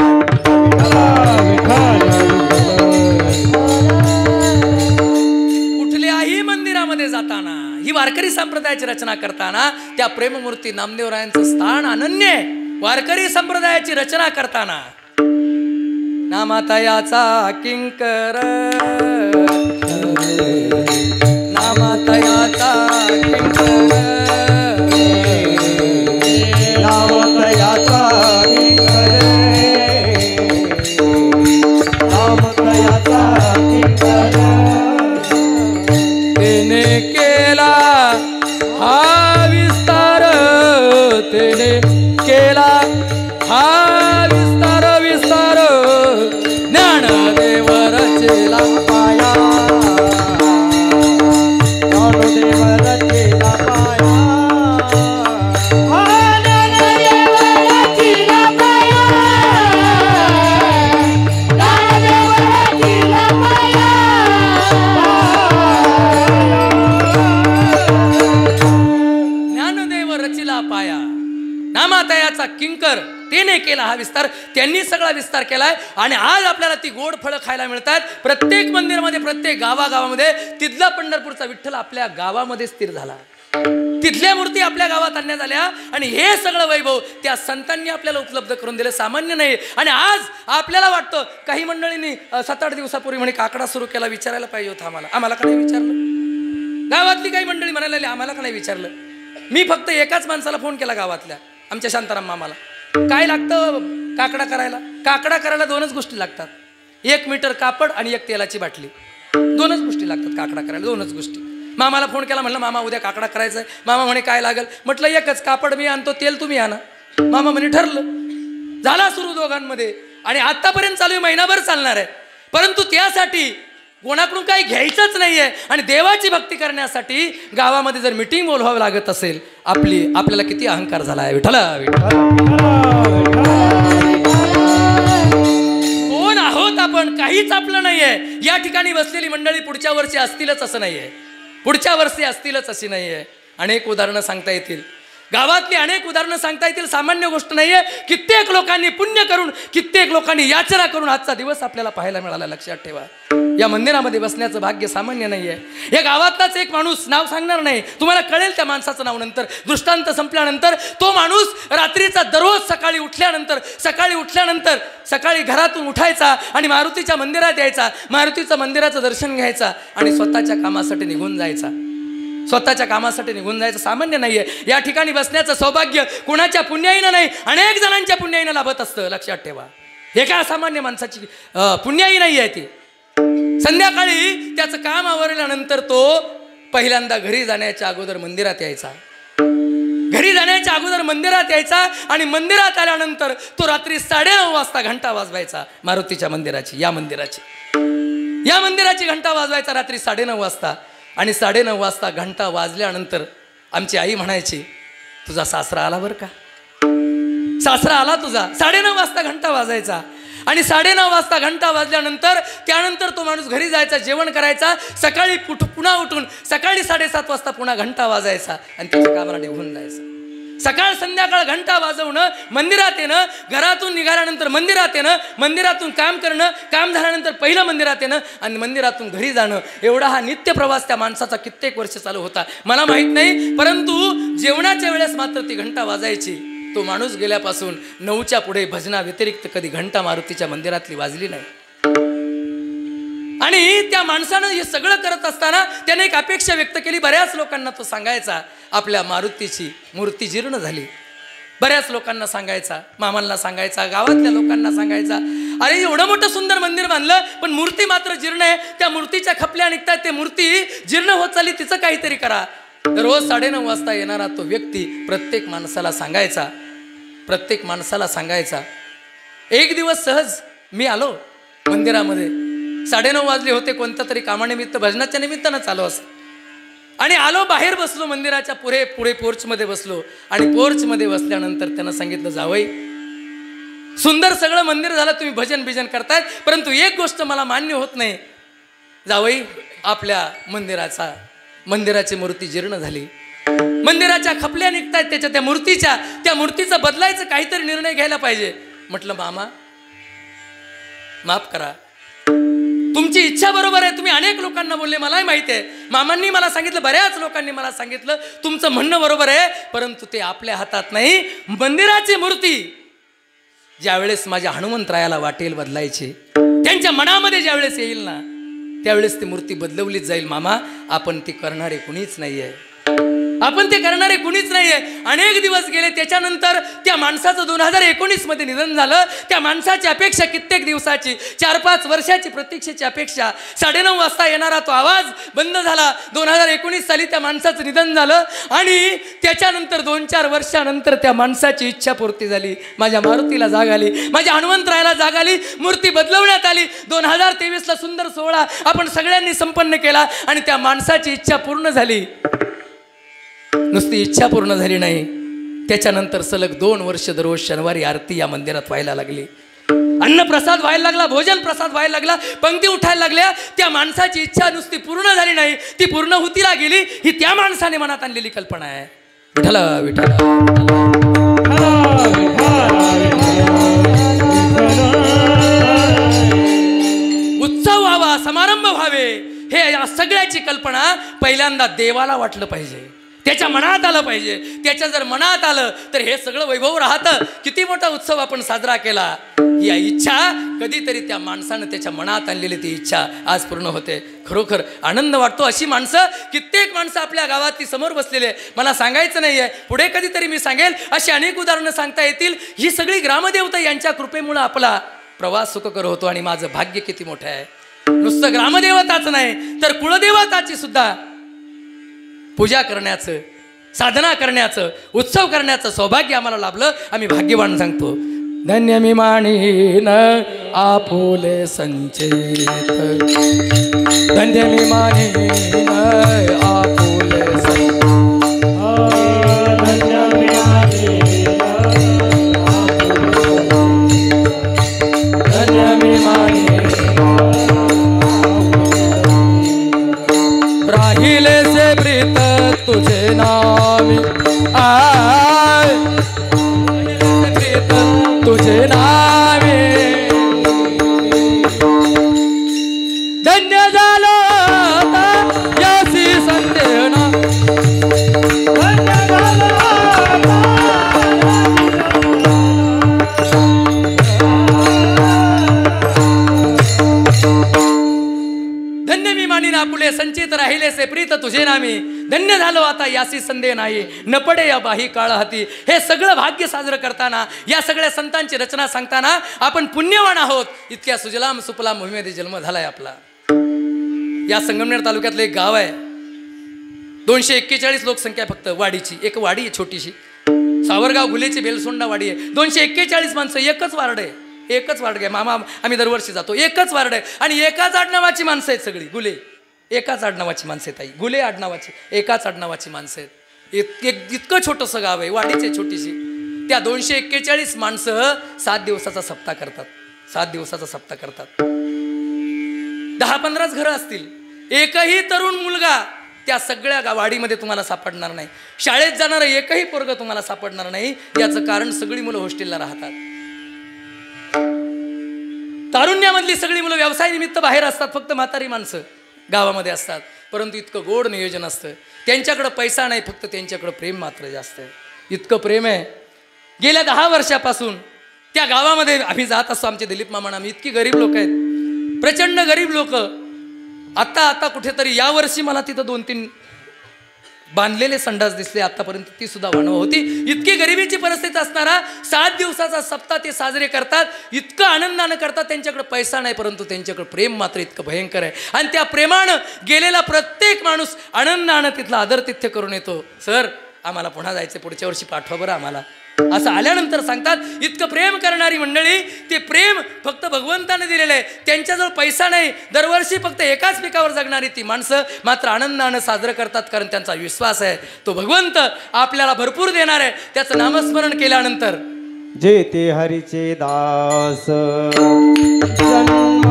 कुठल्याही मंदिरामध्ये जाताना, ही वारकरी संप्रदायाची रचना करताना त्या प्रेममूर्ती नामदेवरायांचं स्थान अनन्य आहे. वारकरी संप्रदायाची रचना करताना नामातयाचा किंकर, नामातयाचा किंकर, तेने केला हा विस्तार, तेने केला हा विस्तार, विस्तार ज्ञानदेव रचेला पाया, ज्ञानदेव रचेला पाया. नामातयाचा किंकर, त्याने केला हा विस्तार, त्यांनी सगळा विस्तार केलाय. आणि आज आपल्याला ती गोड फळं खायला मिळतात. प्रत्येक मंदिरामध्ये, प्रत्येक गावागावामध्ये तिथला पंढरपूरचा विठ्ठल आपल्या गावामध्ये स्थिर झाला, तिथल्या मूर्ती आपल्या गावात आणण्यात आल्या. आणि हे सगळं वैभव त्या संतांनी आपल्याला उपलब्ध करून दिलं, सामान्य नाही. आणि आज आपल्याला वाटतं, काही मंडळींनी 7-8 दिवसापूर्वी म्हणे काकडा सुरू केला, विचारायला पाहिजे होता आम्हाला का नाही विचारलं? गावातली काही मंडळी म्हणायला लागली, आम्हाला का नाही विचारलं? मी फक्त एकाच माणसाला फोन केला गावातल्या, आमच्या शांताराम मामाला. काय लागतं काकडा करायला? काकडा करायला 2च गोष्टी लागतात, 1 मीटर कापड आणि 1 तेलाची बाटली. 2च गोष्टी लागतात काकडा करायला, 2च गोष्टी. मामाला फोन केला, म्हणलं मामा उद्या काकडा करायचा आहे. मामा म्हणे काय लागेल? म्हटलं 1च कापड मी आणतो, तेल तुम्ही आणा. मामा म्हणे ठरलं. झाला सुरू दोघांमध्ये. आणि आतापर्यंत चालू आहे, महिनाभर चालणार आहे. परंतु त्यासाठी कोणाकडून काही घ्यायचंच नाहीये आणि देवाची भक्ती करण्यासाठी गावामध्ये जर मीटिंग बोलवावं लागत असेल, आपल्याला किती अहंकार झाला आहे. विठ्ठल कोण आहोत आपण, काहीच आपलं नाहीये. या ठिकाणी बसलेली मंडळी पुढच्या वर्षी असतीलच असं नाहीये, पुढच्या वर्षी असतीलच अशी नाहीये. अनेक उदाहरणं सांगता येतील, गावातली अनेक उदाहरणं सांगता येतील. सामान्य गोष्ट नाहीये. कित्येक लोकांनी पुण्य करून, कित्येक लोकांनी याचना करून आजचा दिवस आपल्याला पाहायला मिळाला. लक्षात ठेवा, या मंदिरामध्ये बसण्याचं भाग्य सामान्य नाहीये. या गावातलाच एक माणूस, नाव सांगणार नाही, तुम्हाला कळेल त्या माणसाचं नाव नंतर, दृष्टांत संपल्यानंतर. तो माणूस रात्रीचा दररोज सकाळी उठल्यानंतर सकाळी घरातून उठायचा आणि मारुतीच्या मंदिरात यायचा, मारुतीचं मंदिराचं दर्शन घ्यायचा आणि स्वतःच्या कामासाठी निघून जायचा. सामान्य नाहीये. या ठिकाणी बसण्याचं सौभाग्य कुणाच्या पुण्याईनं नाही, अनेक जणांच्या पुण्याईनं लाभत असतं. लक्षात ठेवा, हे काय सामान्य माणसाची पुण्याई नाही आहे ती. संध्याकाळी त्याचं काम आवरल्यानंतर तो पहिल्यांदा घरी जाण्याच्या अगोदर मंदिरात यायचा आणि मंदिरात आल्यानंतर तो रात्री 9:30 वाजता घंटा वाजवायचा. मारुतीच्या मंदिराची, या मंदिराची घंटा वाजवायचा रात्री 9:30 वाजता. आणि 9:30 वाजता घंटा वाजल्यानंतर आमची आई म्हणायची, तुझा सासरा आला बरं का, सासरा आला तुझा. 9:30 वाजता घंटा वाजायचा आणि 9:30 वाजता घंटा वाजल्यानंतर त्यानंतर तो माणूस घरी जायचा, जेवण करायचा. सकाळी पुन्हा उठून सकाळी 7:30 वाजता पुन्हा घंटा वाजायचा आणि त्याच्या कामाला निघून जायचं. सकाळ संध्याकाळ घंटा वाजवणं, मंदिरात येणं, घरातून निघाल्यानंतर मंदिरात येणं, मंदिरातून काम करणं, काम झाल्यानंतर पहिलं मंदिरात येणं आणि मंदिरातून घरी जाणं, एवढा हा नित्य प्रवास त्या माणसाचा कित्येक वर्ष चालू होता. मला माहीत नाही, परंतु जेवणाच्या वेळेस मात्र ती घंटा वाजायची. तो माणूस गेल्यापासून 9च्या पुढे भजना व्यतिरिक्त कधी घंटा मारुतीच्या मंदिरातली वाजली नाही. आणि त्या माणसानं हे सगळं करत असताना त्याने एक अपेक्षा व्यक्त केली. बऱ्याच लोकांना तो सांगायचा, आपल्या मारुतीची मूर्ती जीर्ण झाली. बऱ्याच लोकांना सांगायचा, मामांना सांगायचा, गावातल्या लोकांना सांगायचा, अरे एवढं मोठं सुंदर मंदिर बांधलं पण मूर्ती मात्र जीर्ण आहे. त्या मूर्तीच्या खपल्या निघतात, ते मूर्ती जीर्ण होत चालली, तिचं काहीतरी करा. रोज 9:30 वाजता येणारा तो व्यक्ती प्रत्येक माणसाला सांगायचा. एक दिवस सहज मी आलो मंदिरामध्ये, 9:30 वाजले होते, कोणत्या तरी कामानिमित्त, भजनाच्या निमित्तानं चालू असं, आणि आलो, बाहेर बसलो, मंदिराच्या पुढे पोर्चमध्ये बसलो. आणि पोर्चमध्ये बसल्यानंतर त्यानं सांगितलं, जावई सुंदर सगळं मंदिर झालं, तुम्ही भजन बिजन करतायत, परंतु एक गोष्ट मला मान्य होत नाही जावई, आपल्या मंदिराची मूर्ती जीर्ण झाली, मंदिराच्या खपल्या निघतायत, त्या मूर्तीचं बदलायचं, काहीतरी निर्णय घ्यायला पाहिजे. म्हटलं मामा माफ करा, तुमची इच्छा बरोबर आहे, तुम्ही अनेक लोकांना बोलले, मलाही माहिती आहे, मामांनी मला सांगितलं, बऱ्याच लोकांनी मला सांगितलं, तुमचं म्हणणं बरोबर आहे, परंतु ते आपल्या हातात नाही. मंदिराची मूर्ती ज्यावेळेस माझ्या हनुमंतरायाला वाटेल बदलायची, त्यांच्या मनामध्ये ज्यावेळेस येईल ना, त्यावेळेस ती मूर्ती बदलवलीच जाईल. मामा आपण ती करणारे कुणीच नाहीये. अनेक दिवस गेले. त्याच्यानंतर त्या माणसाचं 2019 मध्ये निधन झालं. त्या माणसाची अपेक्षा कित्येक दिवसाची, 4-5 वर्षाची प्रतीक्षेची अपेक्षा. 9:30 वाजता येणारा तो आवाज बंद झाला. 2019 साली त्या माणसाचं निधन झालं आणि त्याच्यानंतर 2-4 वर्षानंतर त्या माणसाची इच्छा पूर्ती झाली. माझ्या मारुतीला जाग आली, माझ्या हनुमंतरायाला जाग आली, मूर्ती बदलवण्यात आली. 2023ला सुंदर सोहळा आपण सगळ्यांनी संपन्न केला आणि त्या माणसाची इच्छा पूर्ण झाली. नुसती इच्छा पूर्ण झाली नाही, त्याच्यानंतर सलग 2 वर्ष दररोज शनिवारी आरती या मंदिरात व्हायला लागली. अन्न प्रसाद व्हायला लागला, भोजन प्रसाद व्हायला लागला, पंक्ती उठायला लागल्या. त्या माणसाची इच्छा नुसती पूर्ण झाली नाही, ती पूर्णहुतीला गेली. ही त्या माणसाने मनात आणलेली कल्पना आहे. विठ्ठल विठ्ठल उत्सव व्हावा, समारंभ व्हावे, हे या सगळ्याची कल्पना पहिल्यांदा देवाला वाटलं पाहिजे, त्याच्या मनात आलं पाहिजे. त्याच्या जर मनात आलं तर हे सगळं वैभव राहतं. किती मोठा उत्सव आपण साजरा केला, या इच्छा कधीतरी त्या माणसानं त्याच्या मनात आणलेली ती इच्छा आज पूर्ण होते. खरोखर आनंद वाटतो. अशी माणसं, कित्येक माणसं आपल्या गावात समोर बसलेले, मला सांगायचं नाही आहे, पुढे कधीतरी मी सांगेल. अशी अनेक उदाहरणं सांगता येतील. ही सगळी ग्रामदेवता यांच्या कृपेमुळं आपला प्रवास सुखकर होतो. आणि माझं भाग्य किती मोठं आहे, नुसतं ग्रामदेवताच नाही तर कुळदेवताची सुद्धा पूजा करण्याचं, साधना करण्याचं, उत्सव करण्याचं सौभाग्य आम्हाला लाभलं. आम्ही भाग्यवान सांगतो. धन्य मी मानीन आपुले संचेत, धन्य मी मानीन आपुले संचेत, धन्य मी मानीन धन्य मी मानीन राहिले से प्रीत तुझे नामी, प्रीत तुझे नामी, धन्य झालो आता यासी संदेह ना, धन्य झालो धन्य मी मानीन आपुले संचित राहिले से प्रीत तुझे नामी, धन्य झालो आता यासी संदेह नाही, न पडे या बाही काळ हाती. हे सगळं भाग्य साजरं करताना, या सगळ्या संतांची रचना सांगताना आपण पुण्यवान आहोत. इतक्या सुजलाम सुफलाम भूमीमध्ये जन्म झालाय आपला. या संगमनेर तालुक्यातलं एक गाव आहे, 241 लोकसंख्या फक्त. वाडीची एक वाडी आहे छोटीशी, सावरगाव गुलेची बेलसोंडा वाडी आहे. 241 माणसं, एकच वार्ड आहे, एकच वार्ड आहे. मामा आम्ही दरवर्षी जातो, एकच वार्ड आहे आणि एकाच आडनावाची माणसं आहेत सगळी. गुले एकाच आडनावाची माणसं आहेत, आई गुले आडनावाची, एकाच आडनावाची माणसं आहेत. इतकं छोटंसं गाव आहे, वाडीची छोटीशी. त्या 241 माणसं 7 दिवसाचा सप्ताह करतात, 7 दिवसाचा सप्ताह करतात. 10-15 घरं असतील, एकही तरुण मुलगा त्या सगळ्या वाडीमध्ये तुम्हाला सापडणार नाही. शाळेत जाणारं एकही पोरगं तुम्हाला सापडणार नाही. याचं कारण सगळी मुलं हॉस्टेलला राहतात. तारुण्यामधली सगळी मुलं व्यवसाय निमित्त बाहेर असतात, फक्त म्हातारी माणसं गावामध्ये असतात. परंतु इतकं गोड नियोजन असतं. त्यांच्याकडं पैसा नाही, फक्त त्यांच्याकडं प्रेम मात्र जास्त आहे. इतकं प्रेम आहे. गेल्या 10 वर्षापासून त्या गावामध्ये आम्ही जात असतो. आमचे दिलीप मामा, आम्ही इतकी गरीब लोक आहेत, प्रचंड गरीब लोक. आता कुठेतरी यावर्षी मला तिथं 2-3 बांधलेले संडास दिसले. आतापर्यंत ती सुद्धा वानव होती. इतकी गरिबीची परिस्थिती असणारा 7 दिवसाचा सप्ताह ते साजरे करतात. इतकं आनंदानं करतात. त्यांच्याकडे पैसा नाही, परंतु त्यांच्याकडे प्रेम मात्र इतकं भयंकर आहे. आणि त्या प्रेमानं गेलेला प्रत्येक माणूस आनंदानं तिथलं आदरातिथ्य करून येतो. सर आम्हाला पुन्हा जायचं, पुढच्या वर्षी पाठवा बरं आम्हाला, असं आल्यानंतर सांगतात. इतकं प्रेम करणारी मंडळी, ते प्रेम फक्त भगवंताने दिलेलं आहे. त्यांच्याजवळ पैसा नाही. दरवर्षी फक्त एकाच पिकावर जगणारी ती माणसं मात्र आनंदानं साजरं करतात, कारण त्यांचा विश्वास आहे तो भगवंत आपल्याला भरपूर देणार आहे. त्याचं नामस्मरण केल्यानंतर जे ते हरीचे दास जन्म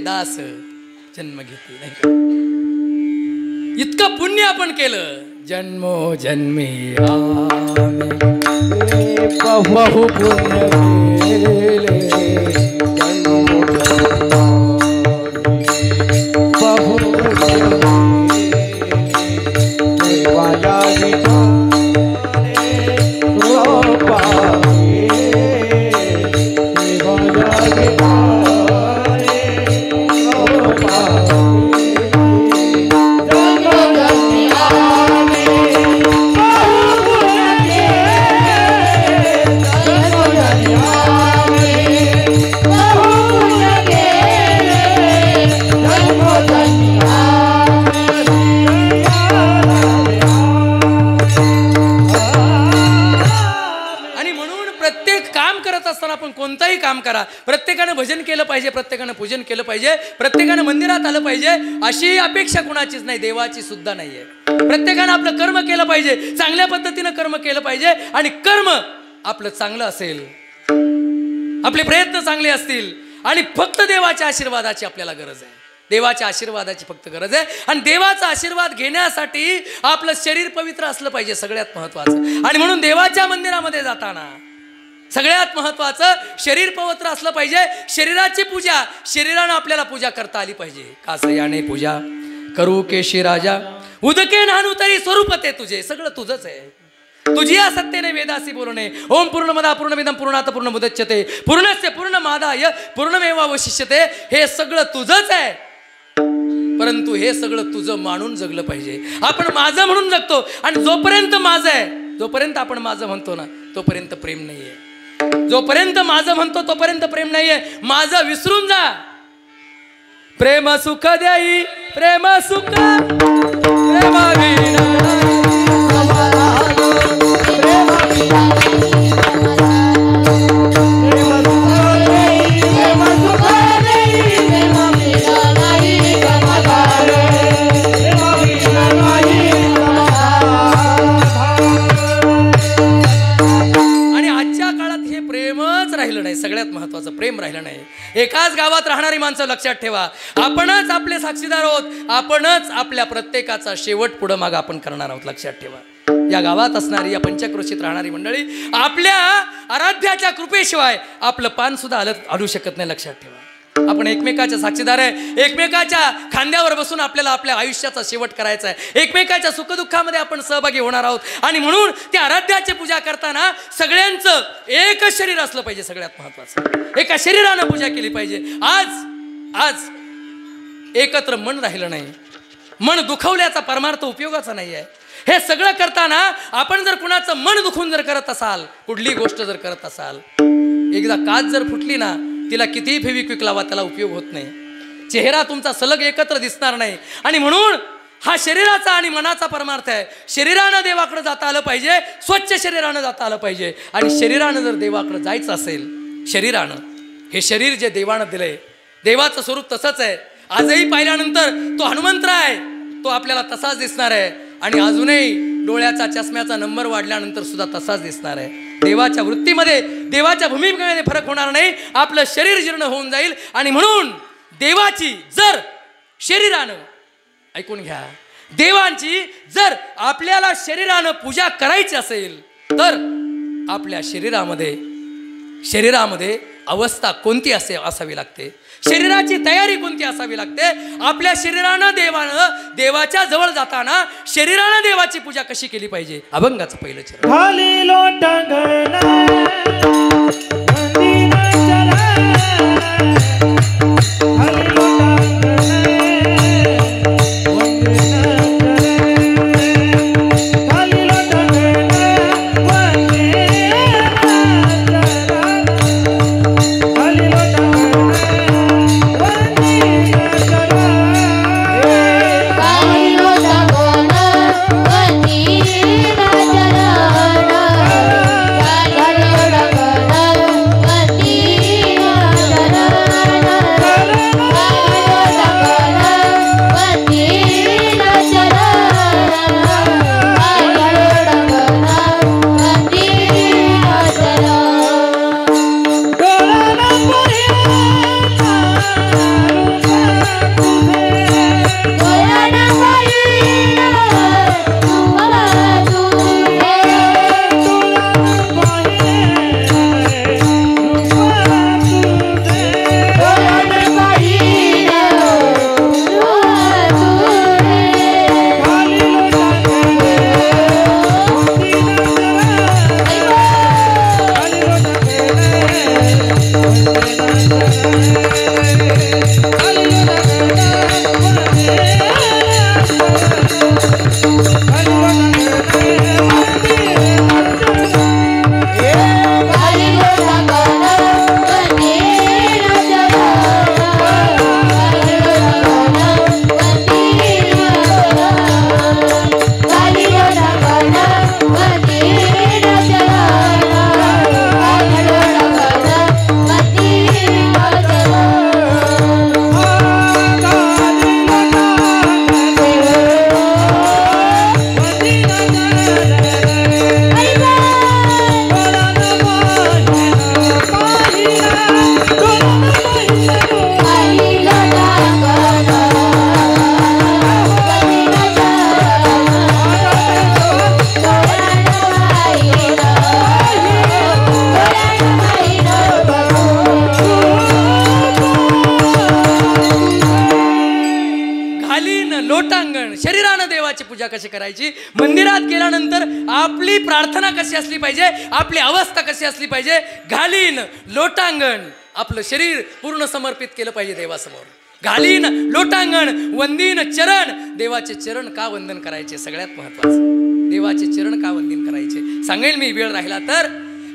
दास जन्म घेते नाही का. इतकं पुण्य आपण केलं. जन्मो जन्मी बहु पुण्य केले, बहु कोणताही काम करा, प्रत्येकाने भजन केलं पाहिजे, प्रत्येकाने पूजन केलं पाहिजे, प्रत्येकाने मंदिरात आलं पाहिजे, अशी अपेक्षा कुणाचीच नाही, देवाची सुद्धा नाहीये. प्रत्येकाने आपलं कर्म केलं पाहिजे, चांगल्या पद्धतीनं कर्म केलं पाहिजे. आणि कर्म आपलं चांगलं असेल, आपले प्रयत्न चांगले असतील, आणि फक्त देवाच्या आशीर्वादाची आपल्याला गरज आहे. देवाच्या आशीर्वादाची फक्त गरज आहे. आणि देवाचा आशीर्वाद घेण्यासाठी आपलं शरीर पवित्र असलं पाहिजे, सगळ्यात महत्वाचं. आणि म्हणून देवाच्या मंदिरामध्ये जाताना सगळ्यात महत्वाचं शरीर पवित्र असलं पाहिजे. शरीराची पूजा, शरीरानं आपल्याला पूजा करता आली पाहिजे. कासयाने पूजा करू केशी राजा, उदके नानू तरी स्वरूप ते तुझे. सगळं तुझंच आहे. तुझी या सत्तेने वेदासी बोलणे. ओम पूर्णमदा पूर्णमिदं पूर्णात पूर्णमुदच्यते पूर्णस्य पूर्णमादाय पूर्णमेवावशिष्यते. हे सगळं तुझंच आहे. परंतु हे सगळं तुझं मानून जगलं पाहिजे. आपण माझं म्हणून जगतो आणि जोपर्यंत माझं आहे, जोपर्यंत आपण माझं म्हणतो ना, तोपर्यंत प्रेम नाहीये. जोपर्यंत माझं म्हणतो तोपर्यंत प्रेम नाहीये. माझं विसरून जा. प्रेम सुख द्याई प्रेम सुख प्रेमाविना सगळ्यात महत्वाचं प्रेम राहिलं नाही. एकाच गावात राहणारी माणसं लक्षात ठेवा, आपणच आपले साक्षीदार आहोत. आपणच आपल्या प्रत्येकाचा शेवट पुढं माग आपण करणार आहोत. लक्षात ठेवा. या गावात असणारी, या पंचक्रोशीत राहणारी मंडळी आपल्या आराध्याच्या कृपेशिवाय आपलं पान सुद्धा हलू शकत नाही. लक्षात ठेवा. आपण एकमेकाच्या साक्षीदार आहे. एकमेकाच्या खांद्यावर बसून आपल्याला आपल्या आयुष्याचा शेवट करायचा आहे. एकमेकाच्या सुखदुःखामध्ये आपण सहभागी होणार आहोत. आणि म्हणून त्या आराध्याची पूजा करताना सगळ्यांचं एकच शरीर असलं पाहिजे. सगळ्यात महत्वाचं एका शरीरानं पूजा केली पाहिजे. आज एकत्र मन राहिलं नाही. मन दुखवल्याचा परमार्थ उपयोगाचा नाही आहे. हे सगळं करताना आपण जर कुणाचं मन दुखून जर करत असाल, कुठली गोष्ट जर करत असाल, एकदा काच जर फुटली ना, तिला कितीही फेविक्विक लावा, त्याला उपयोग होत नाही. चेहरा तुमचा सलग एकत्र दिसणार नाही. आणि म्हणून हा शरीराचा आणि मनाचा परमार्थ आहे. शरीरानं देवाकडे जाता आलं पाहिजे, स्वच्छ शरीरानं जाता आलं पाहिजे. आणि शरीरानं जर देवाकडे जायचं असेल, शरीरानं, हे शरीर जे देवानं दिलंय, देवाचं स्वरूप तसंच आहे. आजही पाहिल्यानंतर तो हनुमंतराय, तो आपल्याला तसाच दिसणार आहे. आणि अजूनही डोळ्याचा चष्म्याचा नंबर वाढल्यानंतर सुद्धा तसाच दिसणार आहे. देवाच्या वृत्तीमध्ये, देवाच्या भूमिकेमध्ये फरक होणार नाही. आपलं शरीर जीर्ण होऊन जाईल. आणि म्हणून देवाची जर शरीरानं, ऐकून घ्या, देवांची जर आपल्याला शरीरानं पूजा करायची असेल तर आपल्या शरीरामध्ये अवस्था कोणती असावी लागते, शरीराची तयारी कोणती असावी लागते. आपल्या शरीरानं देवाच्या जवळ जाताना शरीरानं देवाची पूजा कशी केली पाहिजे. अभंगाचं पहिलं चरण. खाली लोटंगण Thank you. शरीरानं देवाची पूजा कशी करायची, मंदिरात गेल्यानंतर आपली प्रार्थना कशी असली पाहिजे, आपली अवस्था कशी असली पाहिजे, घालीन लोटांगण आपलं शरीर पूर्ण समर्पित केलं पाहिजे देवासमोर. घालीन लोटांगण वंदीन चरण, देवाचे चरण का वंदन करायचे, सगळ्यात महत्वाचं देवाचे चरण का वंदन करायचे सांगेल मी वेळ राहिला तर.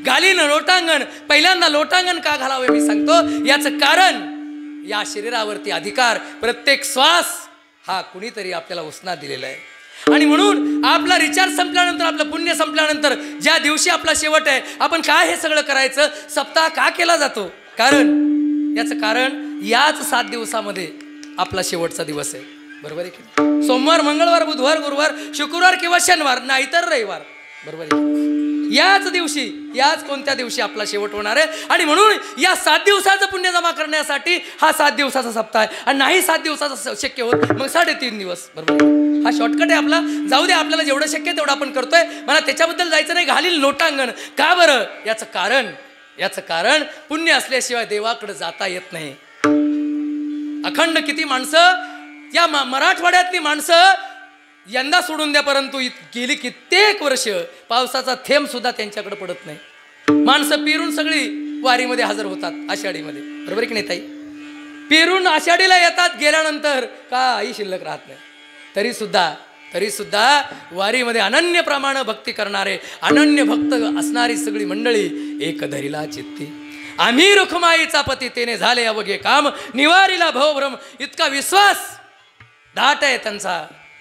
घालीन लोटांगण, पहिल्यांदा लोटांगण का घालावे मी सांगतो. याचं कारण, या शरीरावरती अधिकार प्रत्येक श्वास हा कुणीतरी आपल्याला उसना दिलेला आहे. आणि म्हणून आपला रिचार्ज संपल्यानंतर, आपलं पुण्य संपल्यानंतर, ज्या दिवशी आपला शेवट आहे, आपण काय हे सगळं करायचं, सप्ताह का केला जातो, कारण याचं कारण याच 7 दिवसामध्ये आपला शेवटचा दिवस आहे. बरोबर आहे की? सोमवार, मंगळवार, बुधवार, गुरुवार, शुक्रवार किंवा शनिवार, नाहीतर रविवार. बरोबर आहे? याच दिवशी, याच कोणत्या दिवशी आपला शेवट होणार आहे. आणि म्हणून या 7 दिवसाचं पुण्य जमा करण्यासाठी हा 7 दिवसाचा सप्ताह आहे. आणि नाही 7 दिवसाचा शक्य होत, मग 3.5 दिवस. बरोबर आहे? हा शॉर्टकट आहे आपला. जाऊ दे, आपल्याला जेवढं शक्य तेवढं आपण करतोय, मला त्याच्याबद्दल जायचं नाही. घालील लोटांगण का बरं, याचं कारण पुण्य असल्याशिवाय देवाकडे जाता येत नाही. अखंड किती माणसं, या मराठवाड्यातली माणसं यंदा सोडून द्या, परंतु गेली कित्येक वर्ष पावसाचा थेंब सुद्धा त्यांच्याकडे पडत नाही. माणसं पेरून सगळी वारीमध्ये हजर होतात आषाढीमध्ये. बरोबर की नाही ताई? पेरून आषाढीला येतात, गेल्यानंतर काही शिल्लक राहत नाही. तरी सुद्धा वारीमध्ये अनन्य प्रमाण भक्ती करणारे, अनन्य भक्त असणारी सगळी मंडळी एक धरीला चित्ती. आम्ही रुखमाईचा पती, तेने झाले अवघे काम, निवारीला भवभ्रम. इतका विश्वास दाट आहे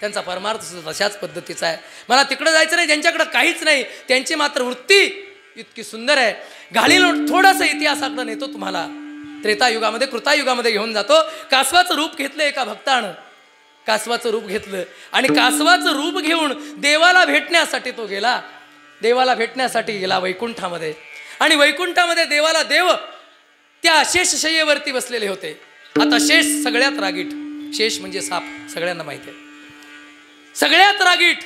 त्यांचा परमार्थ सुद्धा तशाच पद्धतीचा आहे. मला तिकडं जायचं नाही, ज्यांच्याकडं काहीच नाही, त्यांची मात्र वृत्ती इतकी सुंदर आहे. घालील थोडासा इतिहासाकडे नेतो तुम्हाला. त्रेतायुगामध्ये, कृतायुगामध्ये घेऊन जातो. कासवाचं रूप घेतलं एका भक्तानं, कासवाचं रूप घेतलं आणि कासवाचं रूप घेऊन देवाला भेटण्यासाठी तो गेला. देवाला भेटण्यासाठी गेला वैकुंठामध्ये. आणि वैकुंठामध्ये देव त्या शेषशय्येवरती बसलेले होते. आता शेष सगळ्यात रागीट, शेष म्हणजे साप, सगळ्यांना माहिती आहे. सगळ्यात रागीट.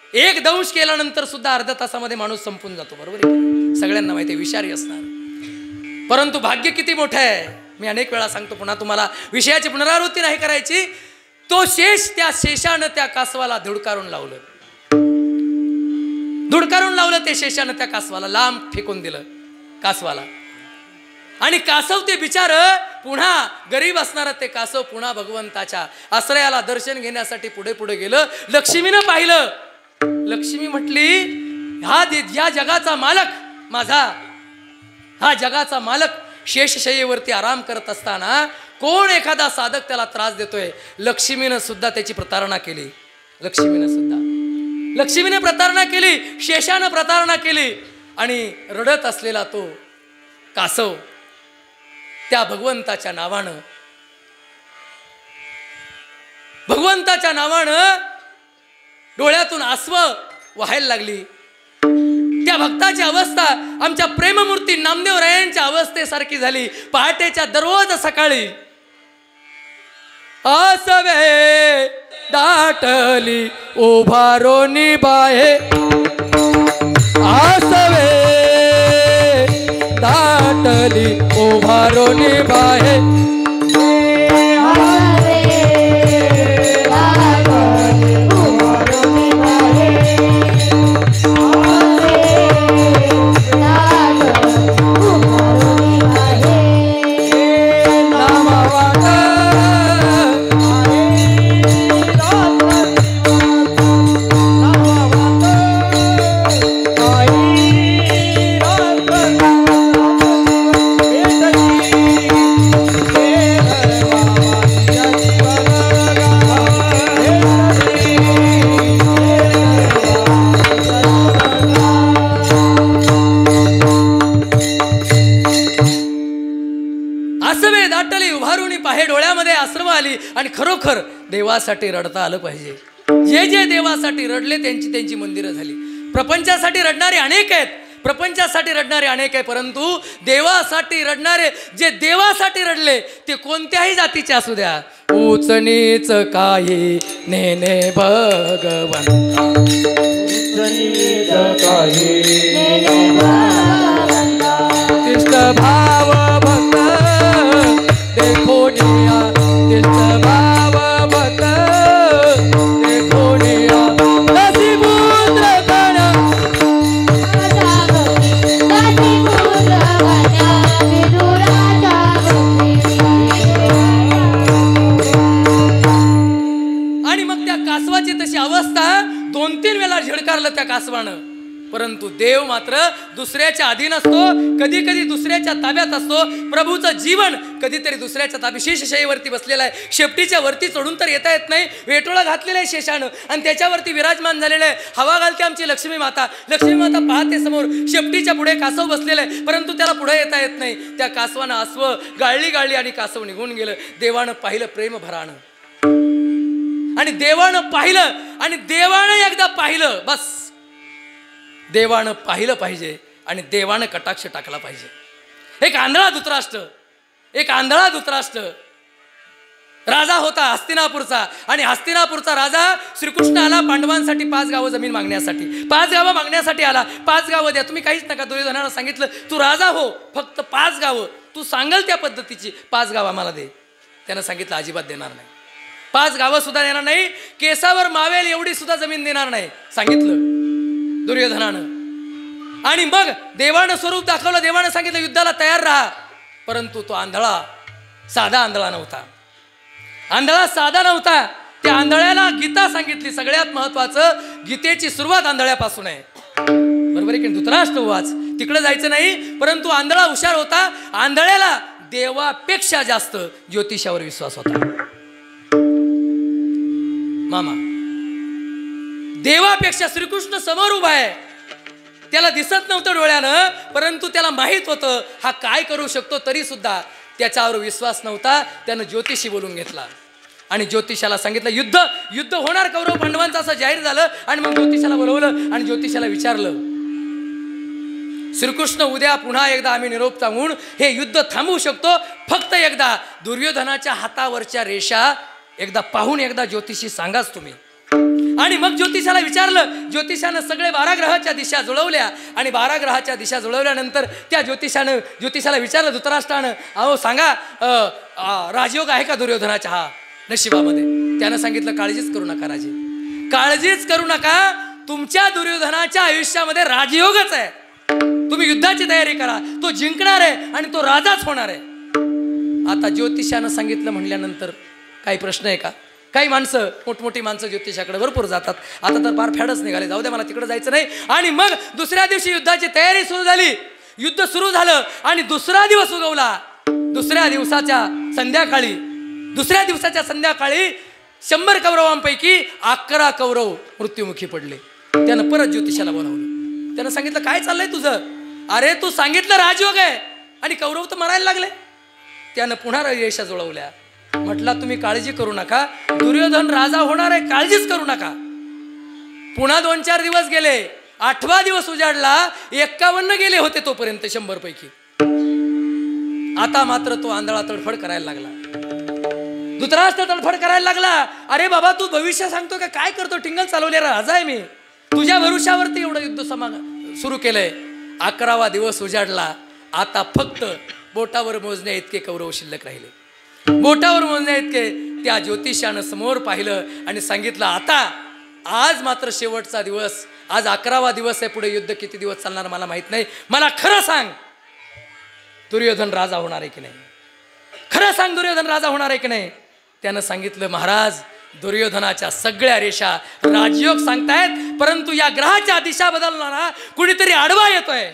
एक दंश केल्यानंतर सुद्धा अर्ध्या तासामध्ये माणूस संपून जातो. बरोबर आहे? सगळ्यांना माहिती आहे, विषारी असणार. परंतु भाग्य किती मोठं आहे, मी अनेक वेळा सांगतो, पुन्हा तुम्हाला विषयाची पुनरावृत्ती नाही करायची. तो शेष, त्या शेषानं त्या कासवाला धुडकारून लावलं ते शेषानं त्या कासवाला लांब फेकून दिलं कासवाला. आणि कासव ते बिचार पुन्हा गरीब असणार ते कासव पुन्हा भगवंताच्या आश्रयाला दर्शन घेण्यासाठी पुढे गेलं. लक्ष्मीनं पाहिलं. लक्ष्मी म्हटली, या जगाचा मालक माझा, हा जगाचा मालक शेषशय्येवरती आराम करत असताना कोण एखादा साधक त्याला त्रास देतोय. लक्ष्मीनं सुद्धा त्याची प्रतारणा केली. लक्ष्मीने प्रतारणा केली, शेषानं प्रतारणा केली. आणि रडत असलेला तो कासव त्या भगवंताच्या नावानं डोळ्यातून आसव वाहायला लागली. त्या भक्ताची अवस्था आमच्या प्रेममूर्ती नामदेव रायांच्या अवस्थेसारखी झाली. पहाटेच्या दररोज सकाळी आसवे दाटली उभारोनी बाहे, आसवे दाटली उभारोनी बाहे, आणि खरोखर देवासाठी रडता आलं पाहिजे. जे देवासाठी रडले त्यांची मंदिरं झाली. प्रपंचासाठी रडणारे अनेक आहेत, परंतु देवासाठी रडणारे, जे देवासाठी रडले ते कोणत्याही जातीचे असू द्या, उच नीच काही नेने भगवंता, तिष्ठ भाव भक्त देखो निया, तिष्ठ भाव भक्त परंतु देव मात्र दुसऱ्याच्या अधीन असतो, कधी कधी दुसऱ्याच्या ताब्यात असतो. प्रभूचं जीवन कधीतरी दुसऱ्याच्या ताब्यात शेषशाहीवरती बसलेलं आहे. शेपटीच्या वरती चढून तर येता येत नाही, वेटोळा घातलेला आहे शेषानं आणि त्याच्यावरती विराजमान झालेलं आहे. हवा घालते आमची लक्ष्मी माता. लक्ष्मी माता पाहते समोर शेपटीच्या पुढे कासव बसलेलं आहे, परंतु त्याला पुढे येता येत नाही. त्या कासवानं अस्व गाळली गाळली आणि कासव निघून गेलं. देवानं पाहिलं प्रेम भरानं, आणि देवानं पाहिलं, आणि देवानं एकदा पाहिलं, बस देवानं पाहिलं पाहिजे आणि देवानं कटाक्ष टाकला पाहिजे. एक आंधळा धृतराष्ट्र राजा होता हस्तिनापूरचा, आणि हस्तिनापूरचा राजा श्रीकृष्ण आला पांडवांसाठी 5 गावं जमीन मागण्यासाठी. 5 गावं मागण्यासाठी आला. 5 गावं द्या. तुम्ही काहीच नका. दुर्योधनाला सांगितलं तू राजा हो, फक्त 5 गावं तू सांगाल त्या पद्धतीची 5 गावं आम्हाला दे. त्यानं सांगितलं अजिबात देणार नाही. 5 गावं सुद्धा देणार नाही, केसावर मावेल एवढी सुद्धा जमीन देणार नाही सांगितलं दुर्योधनानं. आणि मग देवानं स्वरूप दाखवलं. देवानं सांगितलं युद्धाला तयार राहा. परंतु तो आंधळा साधा आंधळा नव्हता. त्या आंधळ्याला गीता सांगितली. सगळ्यात महत्वाचं गीतेची सुरुवात आंधळ्यापासून आहे. बरोबर आहे की धृतराष्ट्र वाच तिकडे जायचं नाही. परंतु आंधळा हुशार होता. आंधळ्याला देवापेक्षा जास्त ज्योतिषावर विश्वास होता. मामा देवापेक्षा श्रीकृष्ण समोर उभा आहे. त्याला दिसत नव्हतं डोळ्यानं, परंतु त्याला माहित होतं हा काय करू शकतो, तरी सुद्धा त्याच्यावर विश्वास नव्हता. त्यानं ज्योतिषी बोलून घेतला आणि ज्योतिषाला सांगितलं युद्ध होणार कौरव पांडवांचं असं जाहीर झालं. आणि मग ज्योतिषाला बोलवलं आणि ज्योतिषाला विचारलं श्रीकृष्ण उद्या पुन्हा एकदा आम्ही निरोप सांगून हे युद्ध थांबवू शकतो, फक्त एकदा दुर्योधनाच्या हातावरच्या रेषा एकदा पाहून एकदा ज्योतिषी सांगाच तुम्ही. आणि मग ज्योतिषाला विचारलं. ज्योतिषानं सगळे 12 ग्रहाच्या दिशा जुळवल्या आणि 12 ग्रहाच्या दिशा जुळवल्यानंतर त्या ज्योतिषाला विचारलं धृतराष्ट्रानं अहो सांगा राजयोग आहे का दुर्योधनाच्या हा नशिबामध्ये. त्यानं सांगितलं काळजीच करू नका राजे, काळजीच करू नका. तुमच्या दुर्योधनाच्या आयुष्यामध्ये राजयोगच आहे. तुम्ही युद्धाची तयारी करा, तो जिंकणार आहे आणि तो राजाच होणार आहे. आता ज्योतिषानं सांगितलं म्हणल्यानंतर काही प्रश्न आहे का? काही माणसं मोठमोठी माणसं ज्योतिषाकडे भरपूर जातात. आता तर फार फॅडच निघाले, जाऊ द्या मला तिकडे जायचं नाही. आणि मग दुसऱ्या दिवशी युद्धाची तयारी सुरू झाली. युद्ध सुरू झालं आणि दुसरा दिवस उगवला. दुसऱ्या दिवसाच्या संध्याकाळी 100 कौरवांपैकी 11 कौरव मृत्युमुखी पडले. त्यानं परत ज्योतिषाला बोलावलं. त्यानं सांगितलं काय चाललंय तुझं? अरे तू सांगितलं राजयोग आहे आणि कौरव तर मरायला लागले. त्यानं पुन्हा रेषा जुळवल्या. म्हटला तुम्ही काळजी करू नका, दुर्योधन राजा होणार आहे, काळजीच करू नका. पुन्हा 2-4 दिवस गेले. 8वा दिवस उजाडला. 51 गेले होते तोपर्यंत 100 पैकी. आता मात्र तो आंधळा तडफड करायला लागला. धृतराष्ट्र तडफड करायला लागला. अरे बाबा तू भविष्य सांगतो का? काय करतो? टिंगल चालवलेला राजा आहे मी. तुझ्या भरोशावरती एवढं युद्ध सुरू केलंय. 11वा दिवस उजाडला. आता फक्त बोटावर मोजण्या इतके कौरव शिल्लक राहिले. बोटावर मोजण्या इतके. त्या ज्योतिषानं समोर पाहिलं आणि सांगितलं आता आज मात्र शेवटचा दिवस. आज 11वा दिवस आहे. पुढे युद्ध किती दिवस चालणार मला माहित नाही. मला खरं सांग दुर्योधन राजा होणार आहे की नाही? खरं सांग दुर्योधन राजा होणार आहे की नाही? त्यानं सांगितलं महाराज दुर्योधनाच्या सगळ्या रेषा राजयोग सांगतायत, परंतु या ग्रहाच्या दिशा बदलणारा कुणीतरी आडवा येतोय.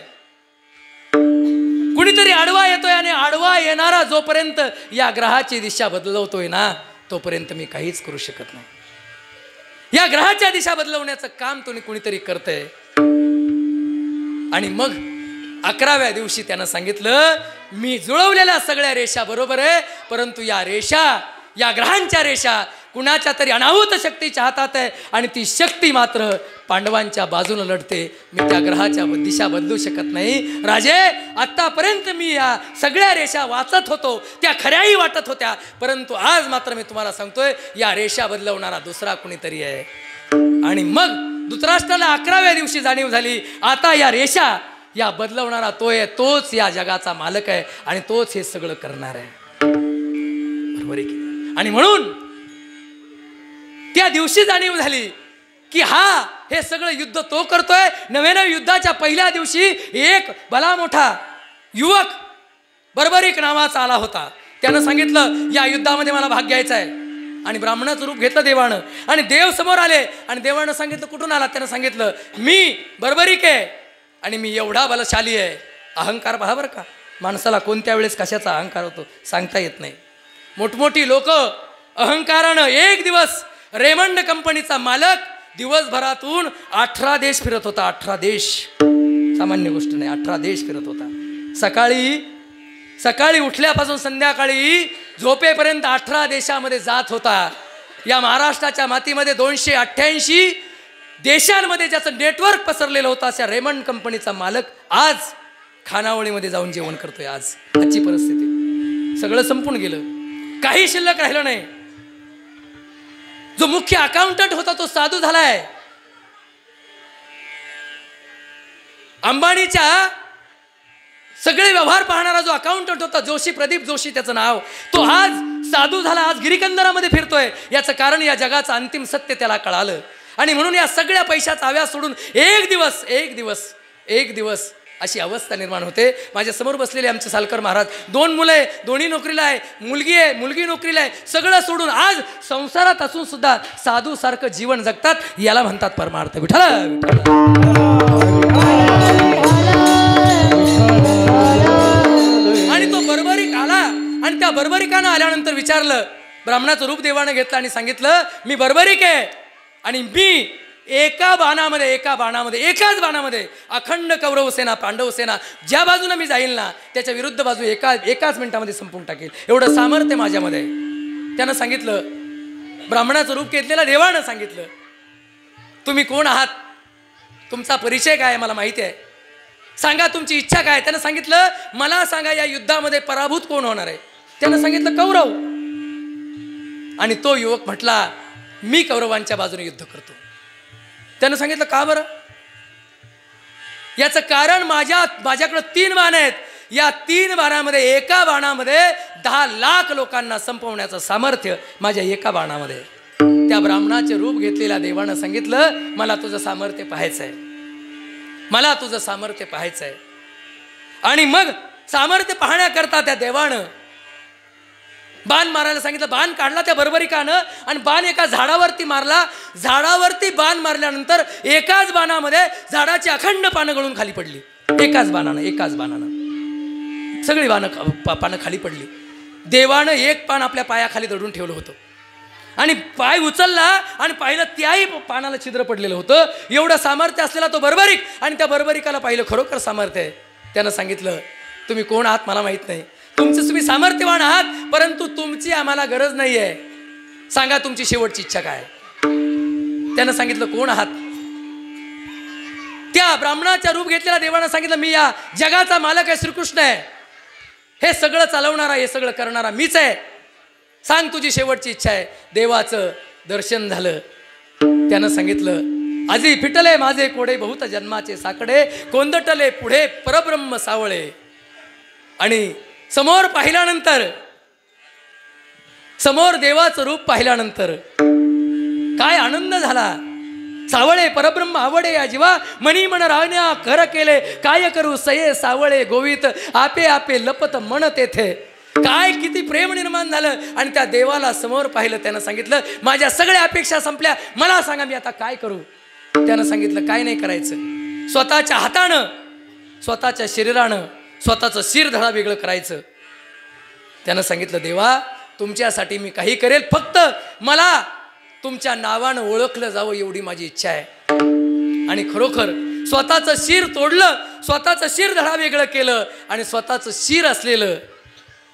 आणि आडवा येणारा जोपर्यंत या ग्रहाची दिशा बदलवतोय ना तोपर्यंत मी काहीच करू शकत नाही. या ग्रहाच्या दिशा बदलवण्याचं काम कुणीतरी करतंय. आणि मग 11व्या दिवशी त्यानं सांगितलं मी जुळवलेल्या सगळ्या रेषा बरोबर आहे, परंतु या रेषा या ग्रहांच्या रेषा कुणाच्या तरी अनाहूत शक्तीच्या हातात आहे आणि ती शक्ती मात्र पांडवांच्या बाजूने लढते. मी त्या ग्रहाच्या दिशा बदलू शकत नाही. राजे आतापर्यंत मी या सगळ्या रेषा वाचत होतो, त्या खऱ्याही वाटत होत्या, परंतु आज मात्र मी तुम्हाला सांगतोय या रेषा बदलवणारा दुसरा कुणीतरी आहे. आणि मग धृतराष्ट्राला 11व्या दिवशी जाणीव झाली आता या रेषा या बदलवणारा तो आहे, तोच या जगाचा मालक आहे आणि तोच हे सगळं करणार आहे. बरोबर आहे की? आणि म्हणून त्या दिवशी जाणीव झाली की हे सगळं युद्ध तो करतोय. नव्यानं युद्धाच्या पहिल्या दिवशी एक भला मोठा युवक बर्बरीक नावाचा आला होता. त्यानं सांगितलं या युद्धामध्ये मला भाग घ्यायचा आहे. आणि ब्राह्मणाचं रूप घेतलं देवानं आणि देव समोर आले आणि देवानं सांगितलं कुठून आला. त्यानं सांगितलं मी बर्बरीक आहे आणि मी एवढा बलशाली आहे. अहंकार पहा बरं का, माणसाला कोणत्या वेळेस कशाचा अहंकार होतो सांगता येत नाही. मोठमोठी लोक अहंकारानं एक दिवस रेमंड कंपनीचा मालक दिवसभरातून 18 देश फिरत होता. 18 देश सामान्य गोष्ट नाही, 18 देश फिरत होता. सकाळी उठल्यापासून संध्याकाळी झोपेपर्यंत 18 देशामध्ये जात होता. या महाराष्ट्राच्या मातीमध्ये 288 देशांमध्ये ज्याचं नेटवर्क पसरलेलं होतं अशा रेमंड कंपनीचा मालक आज खानावळीमध्ये जाऊन जेवण करतोय. आजची परिस्थिती सगळं संपून गेलं, काही शिल्लक राहिलं नाही. जो मुख्य अकाउंटंट होता तो साधू झालाय. अंबानीच्या सगळे व्यवहार पाहणारा जो अकाउंटंट होता जोशी, प्रदीप जोशी त्याचं नाव, तो आज साधू झाला, आज गिरिकंदरामध्ये फिरतोय. याचं कारण या जगाचं अंतिम सत्य त्याला कळालं आणि म्हणून या सगळ्या पैशाचा अव्यास सोडून एक दिवस अशी अवस्था निर्माण होते. माझ्या समोर बसलेले आमचे सालकर महाराज, 2 मुलं आहे, दोन्ही नोकरीला आहे, मुलगी नोकरीला आहे, सगळं सोडून आज संसारात असून सुद्धा साधू सारखं जीवन जगतात. याला म्हणतात परमार्थ. विठ्ठल आणि तो बर्बरीक आला आणि त्या बर्बरिकानं आल्यानंतर विचारलं, ब्राह्मणाचं रूप देवानं घेतलं आणि सांगितलं मी बर्बरीक आहे आणि मी एकाच बाणामध्ये अखंड कौरव सेना, पांडव सेना ज्या बाजूने मी जाईल ना त्याच्या विरुद्ध बाजू एकाच मिनिटामध्ये संपून टाकेल, एवढं सामर्थ्य माझ्यामध्ये. त्यानं सांगितलं, ब्राह्मणाचं रूप घेतलेलं देवानं सांगितलं, तुम्ही कोण आहात, तुमचा परिचय काय मला माहिती आहे, सांगा तुमची इच्छा काय. त्यानं सांगितलं मला सांगा या युद्धामध्ये पराभूत कोण होणार आहे. त्यानं सांगितलं कौरव. आणि तो युवक म्हटला मी कौरवांच्या बाजूने युद्ध करतो. त्यानं सांगितलं का बरं. याचं कारण माझ्याकडे 3 बाण आहेत. या 3 बाणामध्ये एका बाणामध्ये 10 लाख लोकांना संपवण्याचं सामर्थ्य माझ्या एका बाणामध्ये. त्या ब्राह्मणाचे रूप घेतलेल्या देवानं सांगितलं मला तुझं सामर्थ्य पाहायचंय, मला तुझं सामर्थ्य पाहायचंय. आणि मग सामर्थ्य पाहण्याकरता त्या देवानं बाण मारायला सांगितलं. बाण काढला त्या बर्बरिकानं आणि बाण एका झाडावरती मारला. झाडावरती बाण मारल्यानंतर एकाच बाणामध्ये झाडाची अखंड पानं गळून खाली पडली. एकाच बाणानं सगळी पानं खाली पडली. देवानं एक पान आपल्या पायाखाली दडून ठेवलं होतं आणि पाय उचलला आणि पाहिलं त्याही पानाला छिद्र पडलेलं होतं. एवढं सामर्थ्य असलेला तो बर्बरिक आणि त्या बर्बरिकाला पाहिलं खरोखर सामर्थ्य आहे. त्यानं सांगितलं तुम्ही कोण आहात मला माहित नाही, तुम्ही सामर्थ्यवान आहात परंतु तुमची आम्हाला गरज नाही आहे, सांगा तुमची शेवटची इच्छा काय. त्यानं सांगितलं कोण आहात. त्या ब्राह्मणाच्या रूप घेतलेल्या देवानं सांगितलं मी या जगाचा मालक आहे, श्रीकृष्ण आहे, हे सगळं चालवणारा, हे सगळं करणारा मीच आहे, सांग तुझी शेवटची इच्छा आहे. देवाचं दर्शन झालं. त्यानं सांगितलं आजी फिटले माझे कोडे बहुत जन्माचे साकडे, कोंदटले पुढे परब्रह्म सावळे. आणि समोर पाहिल्यानंतर, समोर देवाचं रूप पाहिल्यानंतर काय आनंद झाला. सावळे परब्रह्म आवडे या जीवा, मनी मन राहण्या कर केले, काय करू सये सावळे गोवित, आपे आपे लपत मन तेथे. काय किती प्रेम निर्माण झालं. आणि त्या देवाला समोर पाहिलं. त्यानं सांगितलं माझ्या सगळ्या अपेक्षा संपल्या, मला सांगा मी आता काय करू. त्यानं सांगितलं काय नाही करायचं, स्वतःच्या हातानं, स्वतःच्या शरीरानं स्वतःचं शिरधडा वेगळं करायचं. त्यानं सांगितलं देवा तुमच्यासाठी मी काही करेल, फक्त मला तुमच्या नावानं ओळखलं जावं एवढी माझी इच्छा आहे. आणि खरोखर स्वतःचं शिर तोडलं, स्वतःचं शिरधडा वेगळं केलं आणि स्वतःचं शिर असलेलं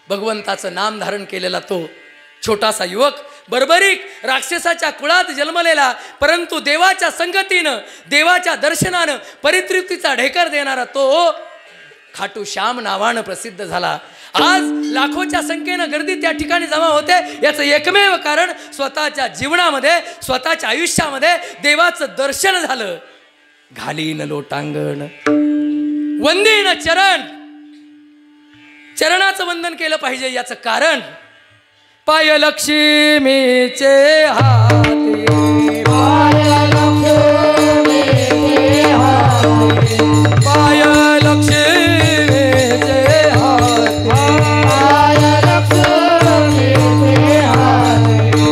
भगवंताचं नाम धारण केलेला तो छोटासा युवक, बर्बरिक राक्षसाच्या कुळात जन्मलेला, परंतु देवाच्या संगतीनं, देवाच्या दर्शनानं परितृप्तीचा ढेकर देणारा तो खाटू श्याम नावानं प्रसिद्ध झाला. आज लाखोच्या संख्येनं गर्दी त्या ठिकाणी जमा होते. याचं एकमेव कारण स्वतःच्या जीवनामध्ये, स्वतःच्या आयुष्यामध्ये देवाचं दर्शन झालं. घालीन लोटांगण वंदीन चरण, चरणाचं वंदन केलं पाहिजे. याचं कारण पाय लक्ष्मीचे हाती, पाय लक्ष्मीचे हाती, पाय लक्ष्मीचे हाती, पाय लक्ष्मीचे हाती,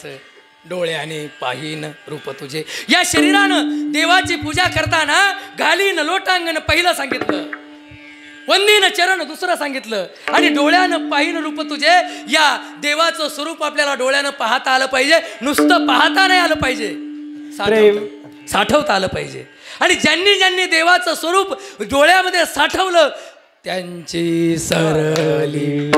देवाचं डोळ्याने पाहीन रूप तुझे. या शरीरानं देवाची पूजा करताना घालीन लोटांगण पहिलं सांगितलं, वंदीन चरण दुसरं सांगितलं, आणि डोळ्यानं पाहीन रूप तुझे. या देवाचं स्वरूप आपल्याला डोळ्यानं पाहता आलं पाहिजे, नुसतं पाहता नाही आलं पाहिजे, साठवता आलं पाहिजे. आणि ज्यांनी ज्यांनी देवाचं स्वरूप डोळ्यामध्ये साठवलं त्यांची सरली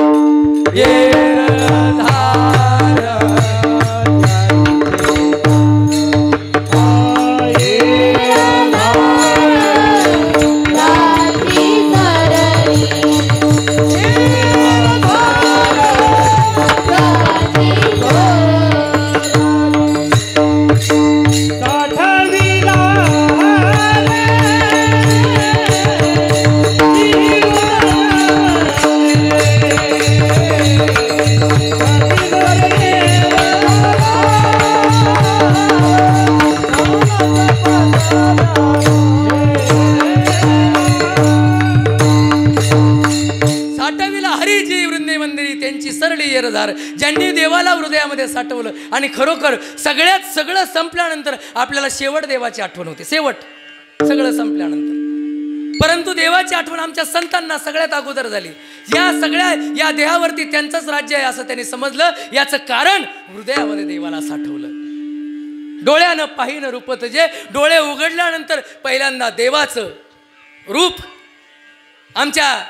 ज्यांनी देवाला हृदयामध्ये साठवलं. आणि खरोखर सगळ्यात सगळं संपल्यानंतर आपल्याला शेवट देवाची आठवण होते, शेवट सगळं संपल्यानंतर. परंतु देवाची आठवण आमच्या संतांना सगळ्यात अगोदर झाली. या सगळ्या या देहावरती त्यांचंच राज्य आहे असं त्यांनी समजलं. याचं कारण हृदयामध्ये देवाला साठवलं. डोळ्यानं पाहीन रूप तुझे. डोळे उघडल्यानंतर पहिल्यांदा देवाचं रूप आमच्या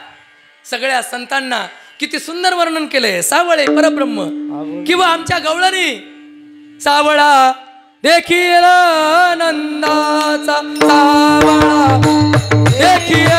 सगळ्या संतांना किती सुंदर वर्णन केलंय. सावळे परब्रह्म किंवा आमच्या गवळणी सावळा देखील नंदाचा, सावळा देखील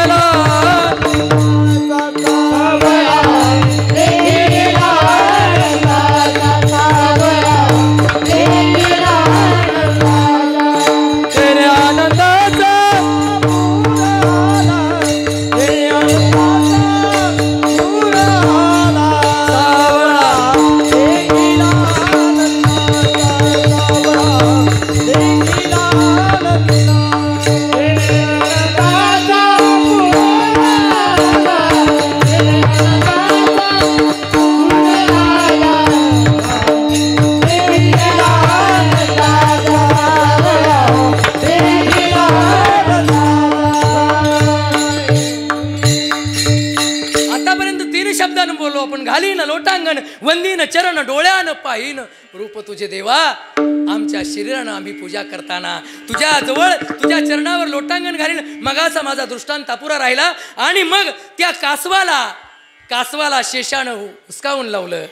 घालीन लोटांगण वंदीन चरण डोळ्यानं पाहीन रूप तुझे. देवा आमच्या शरीरानं आम्ही पूजा करताना तुझ्या जवळ तुझ्या चरणावर लोटांगण घालीन. मगाचा माझा दृष्टांत अपुरा राहिला. आणि मग त्या कासवाला शेषानं हुसकावून लावलं,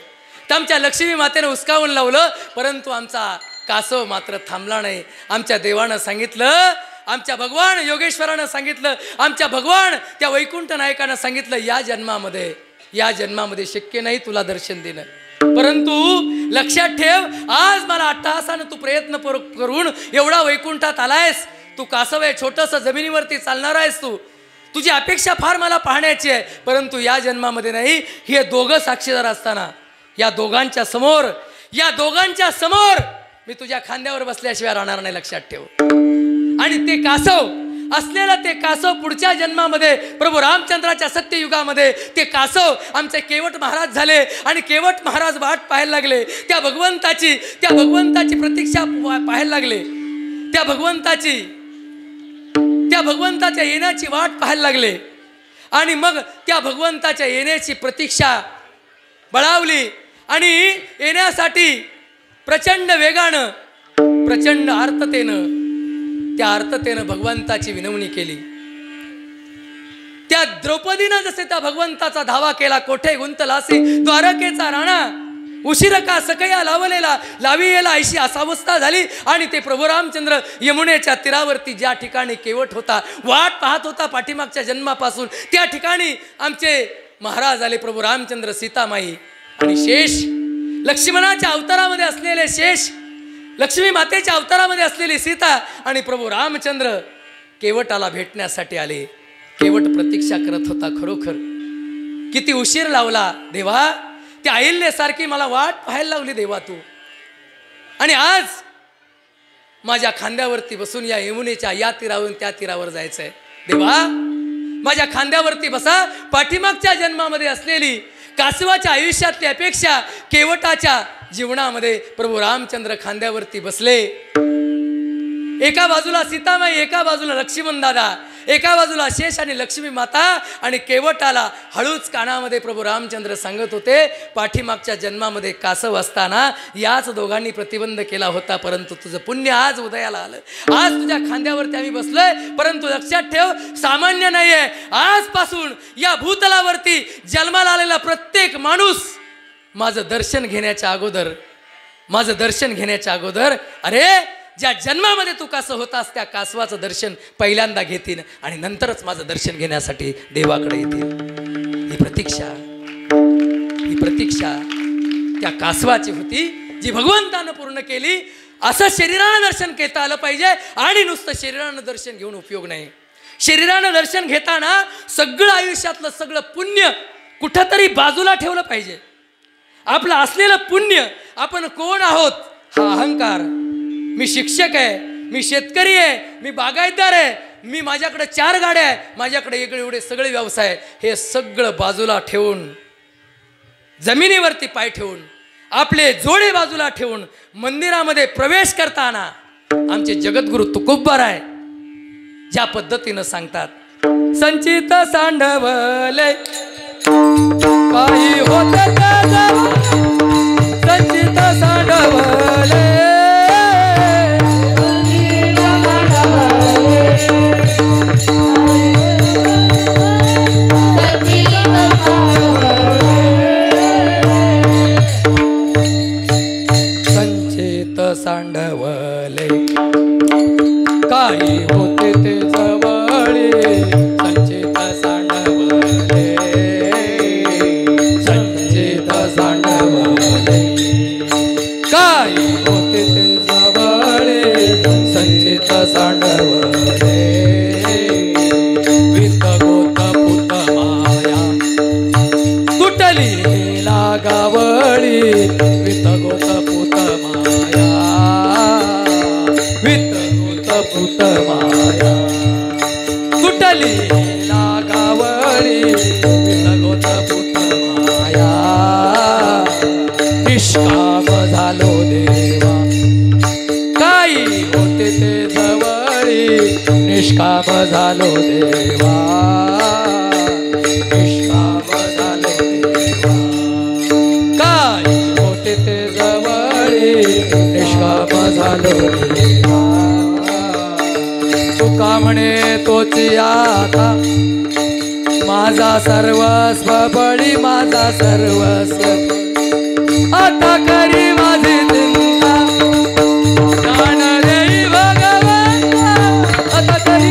तर आमच्या लक्ष्मी मातेनं हुसकावून लावलं. परंतु आमचा कासव मात्र थांबला नाही. आमच्या देवानं सांगितलं, आमच्या भगवान योगेश्वरानं सांगितलं, आमच्या भगवान त्या वैकुंठ नायकानं सांगितलं, या जन्मामध्ये शक्य नाही तुला दर्शन देणं. परंतु लक्षात ठेव, आज मला अट्टहासानं तू प्रयत्न करून एवढा वैकुंठात आलायस. तू कासव आहे, छोटंसं जमिनीवरती चालणार आहेस. तुझी अपेक्षा फार मला पाहण्याची आहे, परंतु या जन्मामध्ये नाही. हे दोघं साक्षीदार असताना या दोघांच्या समोर मी तुझ्या खांद्यावर बसल्याशिवाय राहणार नाही, लक्षात ठेव. आणि ते कासव पुढच्या जन्मामध्ये प्रभू रामचंद्राच्या सत्ययुगामध्ये ते कासव आमचे केवट महाराज झाले. आणि केवट महाराज वाट पाहायला लागले त्या भगवंताची प्रतीक्षा पाहायला लागले. त्या भगवंताच्या येण्याची वाट पाहायला लागले. आणि मग त्या भगवंताच्या येण्याची प्रतीक्षा बळावली. आणि येण्यासाठी प्रचंड वेगानं, प्रचंड आर्ततेनं भगवंताची विनवणी केली. त्या द्रौपदीनं जसे त्या भगवंताचा धावा केला, कोठे गुंतलासी द्वारकेचा राणा, उशीर का सकया लावी येला अशी अवस्था झाली. आणि ते प्रभू रामचंद्र यमुनेच्या तीरावरती ज्या ठिकाणी केवट होता, वाट पाहत होता पाठीमागच्या जन्मापासून, त्या ठिकाणी आमचे महाराज आले. प्रभू रामचंद्र, सीतामाई आणि शेष, लक्ष्मणाच्या अवतारामध्ये असलेले शेष, लक्ष्मी मातेच्या अवतारामध्ये असलेली सीता आणि प्रभू रामचंद्र केवटाला भेटण्यासाठी आले. केवट प्रतीक्षा करत होता. खरोखर किती उशीर लावला देवा, त्या अहिल्यासारखी मला वाट पाहायला लावली देवा तू. आणि आज माझ्या खांद्यावरती बसून या यमुनेच्या या तीरावरून त्या तीरावर जायचंय. देवा माझ्या खांद्यावरती बसा. पाठीमागच्या जन्मामध्ये असलेली कासवाच्या आयुष्यातली अपेक्षा केवटाच्या जीवनामध्ये प्रभू रामचंद्र खांद्यावरती बसले. एका बाजूला सीतामाई, एका बाजूला लक्ष्मण दादा, एका बाजूला शेष आणि लक्ष्मी माता, आणि केवटाला हळूच कानामध्ये प्रभू रामचंद्र सांगत होते, पाठीमागच्या जन्मामध्ये कासव असताना याच दोघांनी प्रतिबंध केला होता, परंतु तुझं पुण्य आज उदयाला आलं. आज तुझ्या खांद्यावरती आम्ही बसलोय, परंतु लक्षात ठेव सामान्य नाहीये. आजपासून या भूतलावरती जन्माला आलेला प्रत्येक माणूस माझं दर्शन घेण्याच्या अगोदर अरे ज्या जन्मामध्ये तू कासव होतास त्या कासवाचं दर्शन पहिल्यांदा घेतील आणि नंतरच माझं दर्शन घेण्यासाठी देवाकडे येतील. ही प्रतीक्षा त्या कासवाची होती जी भगवंतानं पूर्ण केली. असं शरीरानं दर्शन घेता आलं पाहिजे, आणि नुसतं शरीरानं दर्शन घेऊन उपयोग नाही. शरीरानं दर्शन घेताना सगळं आयुष्यातलं सगळं पुण्य कुठंतरी बाजूला ठेवलं पाहिजे. आपलं असलेलं पुण्य, आपण कोण आहोत हा अहंकार, मी शिक्षक आहे, मी शेतकरी आहे, मी बागायतदार आहे, मी माझ्याकडे 4 गाड्या आहे, माझ्याकडे एवढे सगळे व्यवसाय, हे सगळं बाजूला ठेवून, जमिनीवरती पाय ठेवून, आपले जोडे बाजूला ठेवून मंदिरामध्ये प्रवेश करताना आमचे जगद्गुरु तुकोबराय ज्या पद्धतीनं सांगतात, संचित सांडवले काही होत संचित सांडवले सांडवले काही होते ते जवळे, संचित सांडवले काही होते ते जवळे, संचित सांडवले वित गोत पुत माया तुटली लागावळी, वित गोत पुत माया, वित गोत पुत माया तुटली लागावळी, वित गोत पुत माया निष्काम झालो देवा, काही होते ते जवळी, निष्काम झालो देवा, निष्काम झालो देवा, काही होते ते जवळी, निष्काम झालो देवा. तुका म्हणे तोची आता माझा सर्वस्व बळी, माझा सर्वस्व आता करी माझी चिंता, ज्ञान देई भगवंता आता करी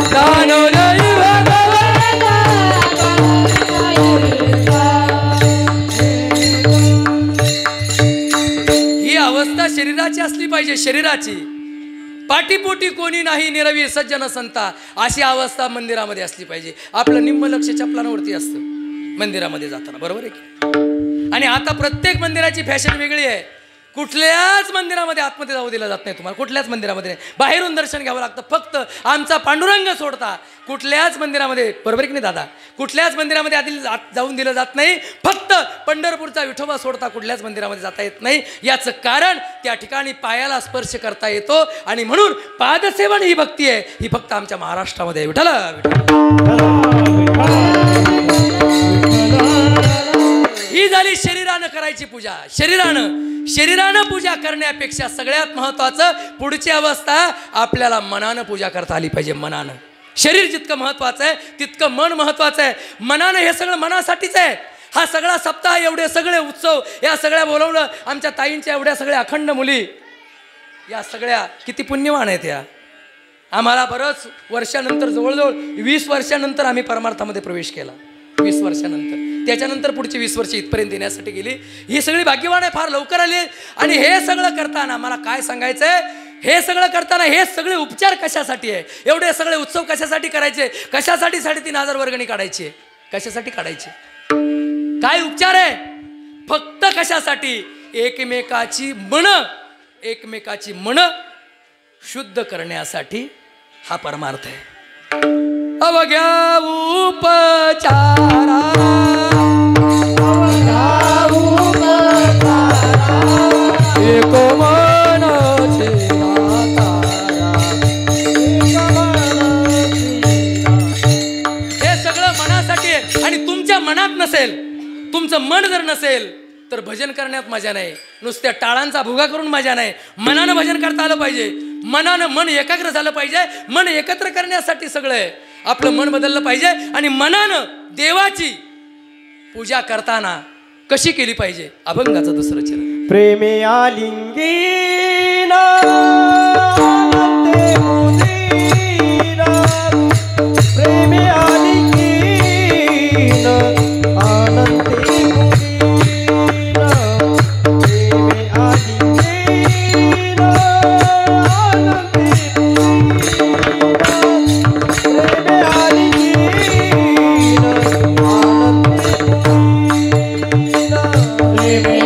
ज्ञान देई भगवंता. ही अवस्था शरीराची असली पाहिजे, शरीराची. पाठीपोटी कोणी नाही निरवी सज्जन संता, अशी अवस्था मंदिरामध्ये असली पाहिजे. आपलं निम्म लक्ष चपलांवरती असतं मंदिरामध्ये जाताना, बरोबर आहे की. आणि आता प्रत्येक मंदिराची फॅशन वेगळी आहे. कुठल्याच मंदिरामध्ये आतमध्ये जाऊ दिलं जात नाही तुम्हाला, कुठल्याच मंदिरामध्ये नाही. बाहेरून दर्शन घ्यावं लागतं, फक्त आमचा पांडुरंग सोडता कुठल्याच मंदिरामध्ये, बरोबर आहे की नाही दादा, कुठल्याच मंदिरामध्ये आधी जाऊन दिलं जात नाही. फक्त पंढरपूरचा विठोबा सोडता कुठल्याच मंदिरामध्ये जाता येत नाही. याचं कारण त्या ठिकाणी पायाला स्पर्श करता येतो, आणि म्हणून पादसेवन ही भक्ती आहे, ही फक्त आमच्या महाराष्ट्रामध्ये आहे. विठ्ठल ही झाली शरीरानं करायची पूजा. शरीरानं पूजा करण्यापेक्षा सगळ्यात महत्वाचं पुढची अवस्था आपल्याला मनानं पूजा करता आली पाहिजे. मनानं. शरीर जितकं महत्वाचं आहे तितकं मन महत्वाचं आहे. मनानं हे सगळं मनासाठीच आहे. हा सगळा सप्ताह, एवढे सगळे उत्सव, या सगळ्या बोलवलं, आमच्या ताईंच्या एवढ्या सगळ्या अखंड मुली, या सगळ्या किती पुण्यवान आहेत. या आम्हाला बरंच वर्षानंतर, जवळजवळ 20 वर्षानंतर आम्ही परमार्थामध्ये प्रवेश केला. 20 वर्षानंतर, त्याच्यानंतर पुढची 20 वर्ष इथपर्यंत येण्यासाठी गेली. ही सगळी भाग्यवान आहे, फार लवकर आली. आणि हे सगळं करताना मला काय सांगायचंय, हे सगळं करताना हे सगळे उपचार कशासाठी आहे, एवढे सगळे उत्सव कशासाठी करायचे, कशासाठी 3,500 वर्गणी काढायची, कशासाठी काढायची, काय उपचार आहे, फक्त कशासाठी, एकमेकाची मन शुद्ध करण्यासाठी हा परमार्थ आहे. अवघ्या उपचारा एक मनाचे दातारा, हे सगळं मनासाठी आहे. आणि तुमच्या मनात नसेल, तुमचं मन जर नसेल तर भजन करण्यात मजा नाही. नुसत्या टाळांचा भुगा करून मजा नाही. मनानं भजन करता आलं पाहिजे. मनानं मन एकाग्र झालं पाहिजे. मन एकत्र करण्यासाठी सगळं आहे. आपलं मन बदललं पाहिजे. आणि मनानं देवाची पूजा करताना कशी केली पाहिजे, अभंगाचं दुसरं चरण. प्रेमे आलिंगीन प्रेमे आलिंगीन आनंदे मुदीन प्रेमे आलिंगीन आनंदे प्रेमे आलिंगीन आनंदे प्रेमे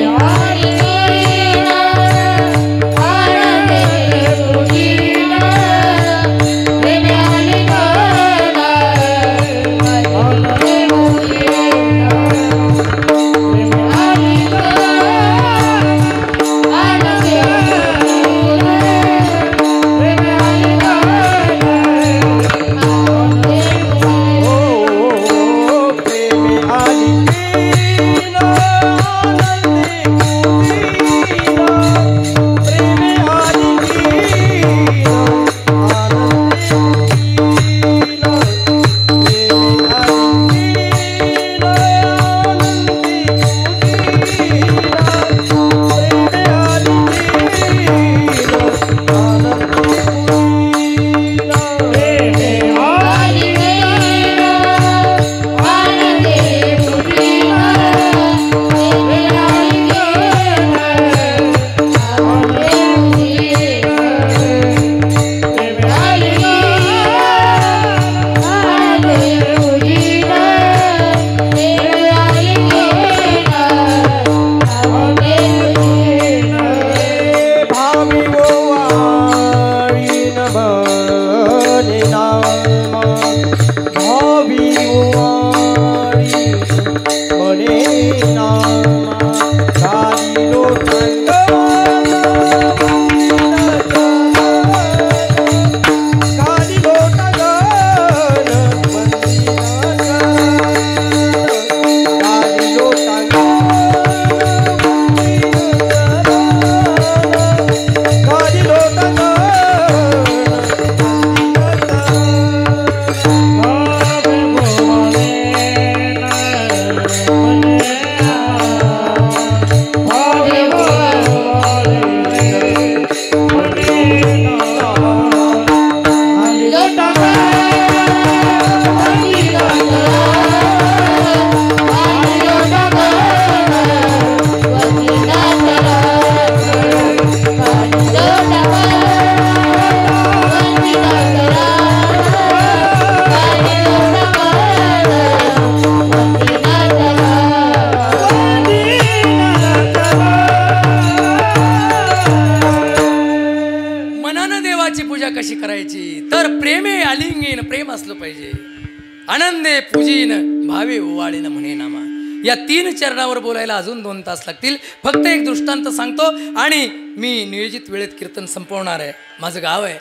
आनंदे पूजीन भावे ओवाळीन म्हणे नामा. या 3 चरणावर बोलायला अजून 2 तास लागतील. फक्त एक दृष्टांत सांगतो आणि मी नियोजित वेळेत कीर्तन संपवणार आहे. माझं गाव आहे,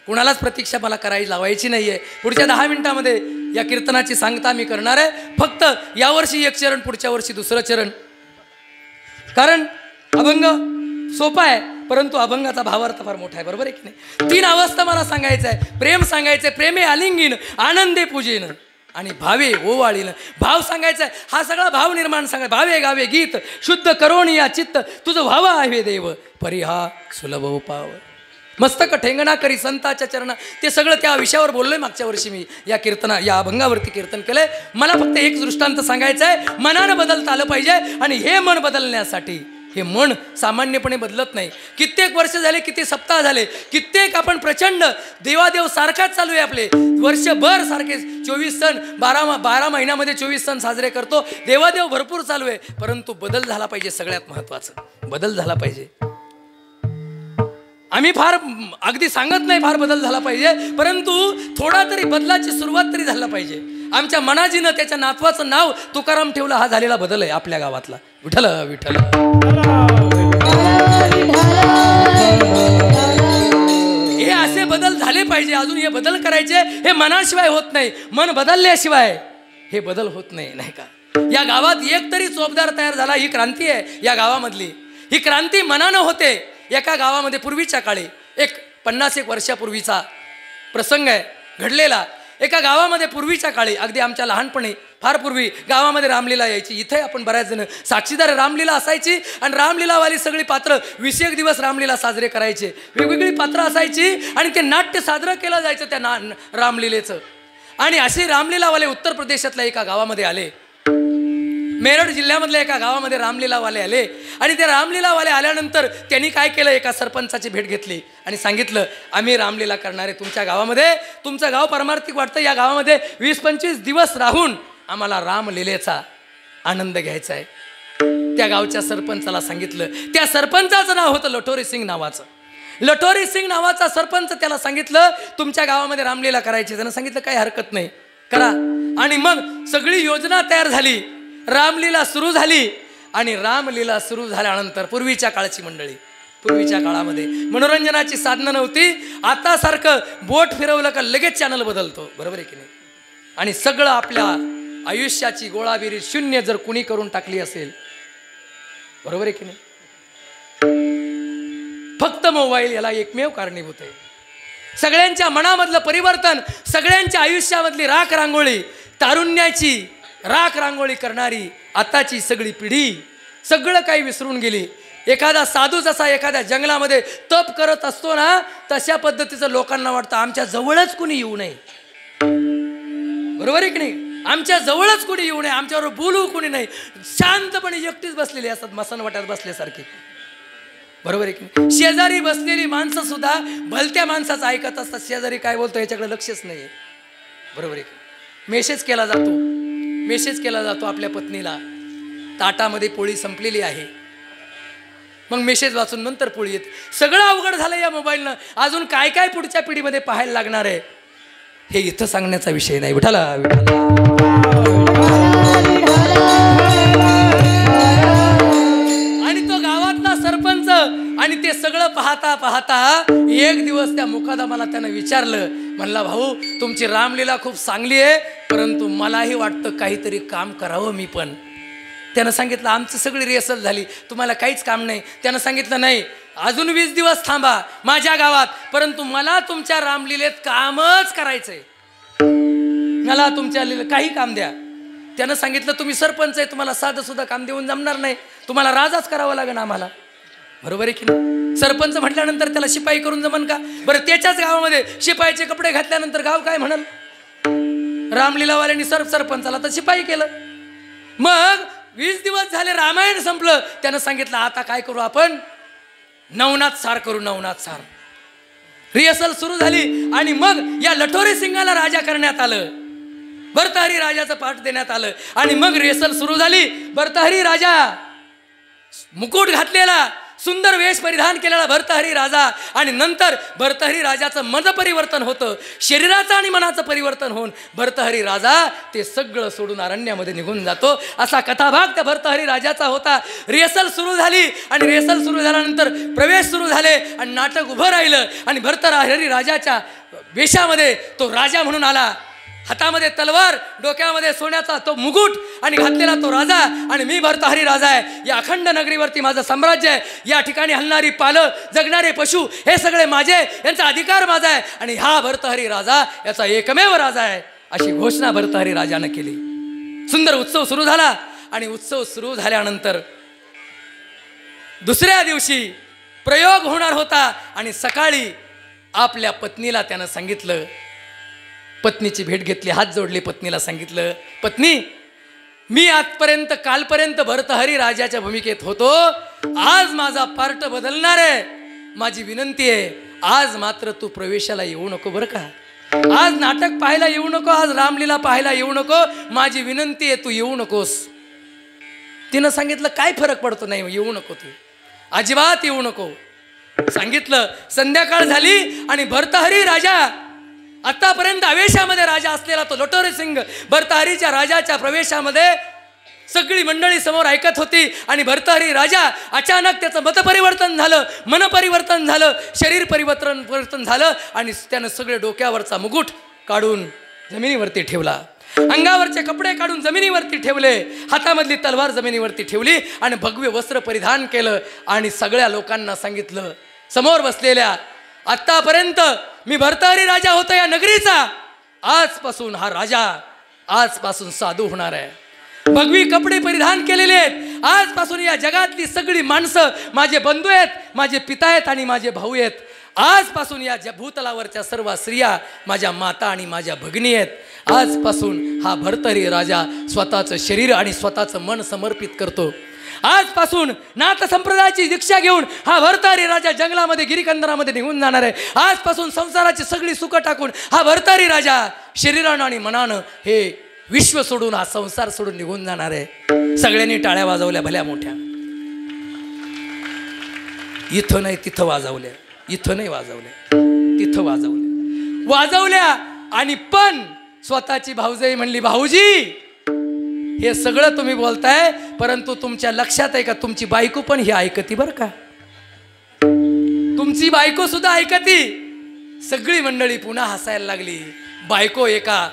कुणालाच प्रतीक्षा मला करायची लावायची नाही आहे. पुढच्या 10 मिनिटामध्ये या कीर्तनाची सांगता मी करणार आहे. फक्त यावर्षी 1 चरण, पुढच्या वर्षी 2रं चरण. कारण अभंग सोपा आहे, परंतु अभंगाचा भावार्थ फार मोठा आहे. बरोबर आहे की नाही? 3 अवस्था मला सांगायचं आहे. प्रेम सांगायचं आहे, प्रेमे आलिंगीन, आनंदे पूजेन आणि भावे ओवाळीन. भाव सांगायचा आहे. हा सगळा भाव निर्माण सांगाय. भावे गावे गीत शुद्ध करोणी या चित्त तुझं व्हावा आहे देव परी हा सुलभ पाव. मस्तक ठेंगणा करी संताच्या चरणा. ते सगळं त्या विषयावर बोललोय मागच्या वर्षी. मी या अभंगावरती कीर्तन केलंय. मला फक्त एक दृष्टांत सांगायचं आहे. मनानं बदलता आलं पाहिजे आणि हे मन बदलण्यासाठी हे मन सामान्यपणे बदलत नाही. कित्येक वर्ष झाले, किती सप्ताह झाले, कित्येक आपण प्रचंड देवादेव सारखाच चालू आहे. आपले वर्षभर सारखे 24 सण 12 महिन्यामध्ये 24 सण साजरे करतो. देवादेव भरपूर चालू आहे, परंतु बदल झाला पाहिजे. सगळ्यात महत्वाचं बदल झाला पाहिजे. आम्ही फार अगदी सांगत नाही फार बदल झाला पाहिजे, परंतु थोडा तरी बदलाची सुरुवात तरी झाला पाहिजे. आमच्या मनाजीनं त्याच्या नातवाचं नाव तुकाराम ठेवलं, हा झालेला बदल आहे आपल्या गावातला. विठ्ठल विठ्ठल. हे असे बदल झाले पाहिजे. अजून हे बदल करायचे, हे मनाशिवाय होत नाही. मन बदलल्याशिवाय हे बदल होत नाही, नाही का? या गावात एक तरी चोपदार तयार झाला, ही क्रांती आहे या गावामधली. ही क्रांती मनानं होते. एका गावामध्ये पूर्वीच्या काळी एक 50-1 वर्षापूर्वीचा प्रसंग आहे घडलेला. एका गावामध्ये पूर्वीच्या काळी, अगदी आमच्या लहानपणी फार पूर्वी गावामध्ये रामलीला यायची. इथे आपण बऱ्याच जण साक्षीदार रामलीला असायची आणि रामलीलावाली सगळी पात्र 20 दिवस रामलीला साजरे करायचे. वेगवेगळी पात्र असायची आणि ते नाट्य साजरं केलं जायचं त्या रामलीलेचं. आणि असे रामलीलावाले उत्तर प्रदेशातल्या एका गावामध्ये आले. मेरठ जिल्ह्यामधल्या एका गावामध्ये रामलीलावाले आले आणि ते रामलीलावाले आल्यानंतर त्यांनी काय केलं, एका सरपंचाची भेट घेतली आणि सांगितलं, आम्ही रामलीला करणार आहे तुमच्या गावामध्ये. तुमचं गाव परमार्थिक वाटतं, या गावामध्ये 20-25 दिवस राहून आम्हाला रामलीलेचा आनंद घ्यायचा आहे. त्या गावच्या सरपंचाला सांगितलं. त्या सरपंचाचं नाव होतं लठोरी सिंग नावाचं. लठोरी सिंग नावाचा सरपंच त्याला सांगितलं, तुमच्या गावामध्ये रामलीला करायची. त्यानं सांगितलं, काही हरकत नाही, करा. आणि मग सगळी योजना तयार झाली. रामलीला सुरू झाली आणि रामलीला सुरू झाल्यानंतर पूर्वीच्या काळची मंडळी, पूर्वीच्या काळामध्ये मनोरंजनाची साधनं नव्हती. आता सारखं बोट फिरवलं का लगेच चॅनल बदलतो, बरोबर आहे की नाही? आणि सगळं आपल्या आयुष्याची गोळाबिरी शून्य जर कुणी करून टाकली असेल, बरोबर आहे की नाही? फक्त मोबाईल याला एकमेव कारणीभूत आहे. सगळ्यांच्या मनामधलं परिवर्तन, सगळ्यांच्या आयुष्यामधली राख रांगोळी, तारुण्याची राख रांगोळी करणारी आताची सगळी पिढी सगळं काही विसरून गेली. एखादा साधू जसा एखाद्या जंगलामध्ये तप करत असतो ना, तशा पद्धतीचं लोकांना वाटतं आमच्या जवळच कुणी येऊ नये, बरोबर आहे की नाही? आमच्या जवळच कुणी येऊ नये, आमच्यावर बोलू कुणी नाही. शांतपणे एकटीच बसलेली असतात, मसनवट्यात बसल्यासारखी, बरोबर आहे की नाही? शेजारी बसलेली माणसं सुद्धा भलत्या माणसाचं ऐकत असतात. शेजारी काय बोलतो याच्याकडे लक्षच नाही, बरोबर आहे की? मेसेज केला जातो आपल्या पत्नीला, ताटामध्ये पोळी संपलेली आहे. मग मेसेज वाचून नंतर पोळी येते. सगळं अवघड झालं या मोबाईलनं. अजून काय काय पुढच्या पिढीमध्ये पाहायला लागणार आहे हे इथं सांगण्याचा विषय नाही. विठाला आणि तो गावातला सरपंच आणि ते सगळं पाहता पाहता एक दिवस त्या मुकादमाला त्यानं विचारलं, म्हणला, भाऊ तुमची रामलीला खूप चांगली आहे, परंतु मलाही वाटतं काहीतरी काम करावं मी पण. त्यानं सांगितलं, आमची सगळी रिहर्सल झाली, तुम्हाला काहीच काम नाही. त्यानं सांगितलं, नाही, अजून 20 दिवस थांबा माझ्या गावात, परंतु मला तुमच्या रामलीलेत कामच करायचंय, मला तुमच्या लीलेत काही काम द्या. त्यानं सांगितलं, तुम्ही सरपंच आहे, तुम्हाला साधं सुद्धा काम देऊन जमणार नाही, तुम्हाला राजाच करावं लागेल आम्हाला, बरोबर आहे की नाही? सरपंच म्हटल्यानंतर त्याला शिपाई करून जमन का? बरं, त्याच्याच गावामध्ये शिपाईचे कपडे घातल्यानंतर गाव काय म्हणाल? रामलीलावाल्यांनी सरपंचाला तर शिपाई केलं. मग 20 दिवस झाले, रामायण संपलं. त्यानं सांगितलं, आता काय करू आपण? नवनाथ सार करू, नवनाथ सार. रिहर्सल सुरू झाली आणि मग या लठोरी सिंगाला राजा करण्यात आलं. भर्तहरी राजाचं पाठ देण्यात आलं आणि मग रिहर्सल सुरू झाली. भर्तहरी राजा, मुकुट घातलेला, सुंदर वेश परिधान केलेला भर्तहरी राजा, आणि नंतर भर्तहरी राजाचं मन परिवर्तन होतं, शरीराचं आणि मनाचं परिवर्तन होऊन भर्तहरी राजा ते सगळं सोडून अरण्यामध्ये निघून जातो. असा कथाभाग त्या भर्तहरी राजाचा होता. रिहर्सल सुरू झाली आणि रिहर्सल सुरू झाल्यानंतर प्रवेश सुरू झाले आणि नाटक उभं राहिलं आणि भर्तहरी राजाच्या वेशामध्ये तो राजा म्हणून आला. हातामध्ये तलवार, डोक्यामध्ये सोन्याचा तो मुकुट आणि घातलेला तो राजा, आणि मी भर्तहरी राजा आहे, या अखंड नगरीवरती माझं साम्राज्य आहे, या ठिकाणी हलणारी पालं, जगणारे पशु हे सगळे माझे, यांचा अधिकार माझा आहे, आणि हा भर्तहरी राजा याचा एकमेव राजा आहे, अशी घोषणा भर्तहरी राजानं केली. सुंदर उत्सव सुरू झाला आणि उत्सव सुरू झाल्यानंतर दुसऱ्या दिवशी प्रयोग होणार होता आणि सकाळी आपल्या पत्नीला त्यानं सांगितलं, पत्नीची भेट घेतली, हात जोडले, पत्नीला सांगितलं, पत्नी, मी आजपर्यंत कालपर्यंत भर्तहरी राजाच्या भूमिकेत होतो, आज माझा पार्ट बदलणार आहे, माझी विनंती आहे, आज मात्र तू प्रवेशाला येऊ नको बरं का, आज नाटक पाहायला येऊ नको, आज रामलीला पाहायला येऊ नको, माझी विनंती आहे, तू येऊ नकोस. तिनं सांगितलं, काय फरक पडतो, नाही येऊ नको, तू अजिबात येऊ नको. सांगितलं. संध्याकाळ झाली आणि भर्तहरी राजा, आतापर्यंत आवेशामध्ये राजा असलेला तो लटोरे सिंग, भर्तहरीच्या राजाच्या प्रवेशामध्ये सगळी मंडळी समोर ऐकत होती. आणि भर्तहरी राजा अचानक त्याचं मतपरिवर्तन झालं, मनपरिवर्तन झालं, शरीर परिवर्तन झालं आणि त्यानं सगळे डोक्यावरचा मुकुट काढून जमिनीवरती ठेवला, अंगावरचे कपडे काढून जमिनीवरती ठेवले, हातामधली तलवार जमिनीवरती ठेवली आणि भगवे वस्त्र परिधान केलं. आणि सगळ्या लोकांना सांगितलं, समोर बसलेल्या, आतापर्यंत मी भर्तहरी राजा होतो या नगरीचा, आजपासून हा राजा आजपासून साधू होणार आहे. भगवी कपडे परिधान केलेले आहेत. आजपासून या जगातली सगळी माणसं माझे बंधू आहेत, माझे पिता आहेत आणि माझे भाऊ आहेत. आजपासून या भूतलावरच्या सर्व स्त्रिया माझ्या माता आणि माझ्या भगिनी आहेत. आजपासून हा भर्तहरी राजा स्वतःचं शरीर आणि स्वतःचं मन समर्पित करतो. आजपासून नाथ संप्रदायाची दीक्षा घेऊन हा भर्तहरी राजा जंगलामध्ये गिरीकंदरामध्ये निघून जाणार आहे. आजपासून संसाराची सगळी सुखं टाकून हा भर्तहरी राजा शरीरानं आणि मनानं हे विश्व सोडून, हा संसार सोडून निघून जाणार आहे. सगळ्यांनी टाळ्या वाजवल्या भल्या मोठ्या. इथं नाही तिथं वाजवल्या, इथं नाही वाजवल्या, तिथं वाजवल्या. आणि पण स्वतःची भाऊजाई म्हणली, भाऊजी हे सगळं तुम्ही बोलताय, परंतु तुमच्या लक्षात आहे का तुमची बायको पण हे ऐकती बरं का, तुमची बायको सुद्धा ऐकती. सगळी मंडळी पुन्हा हसायला लागली. बायको एका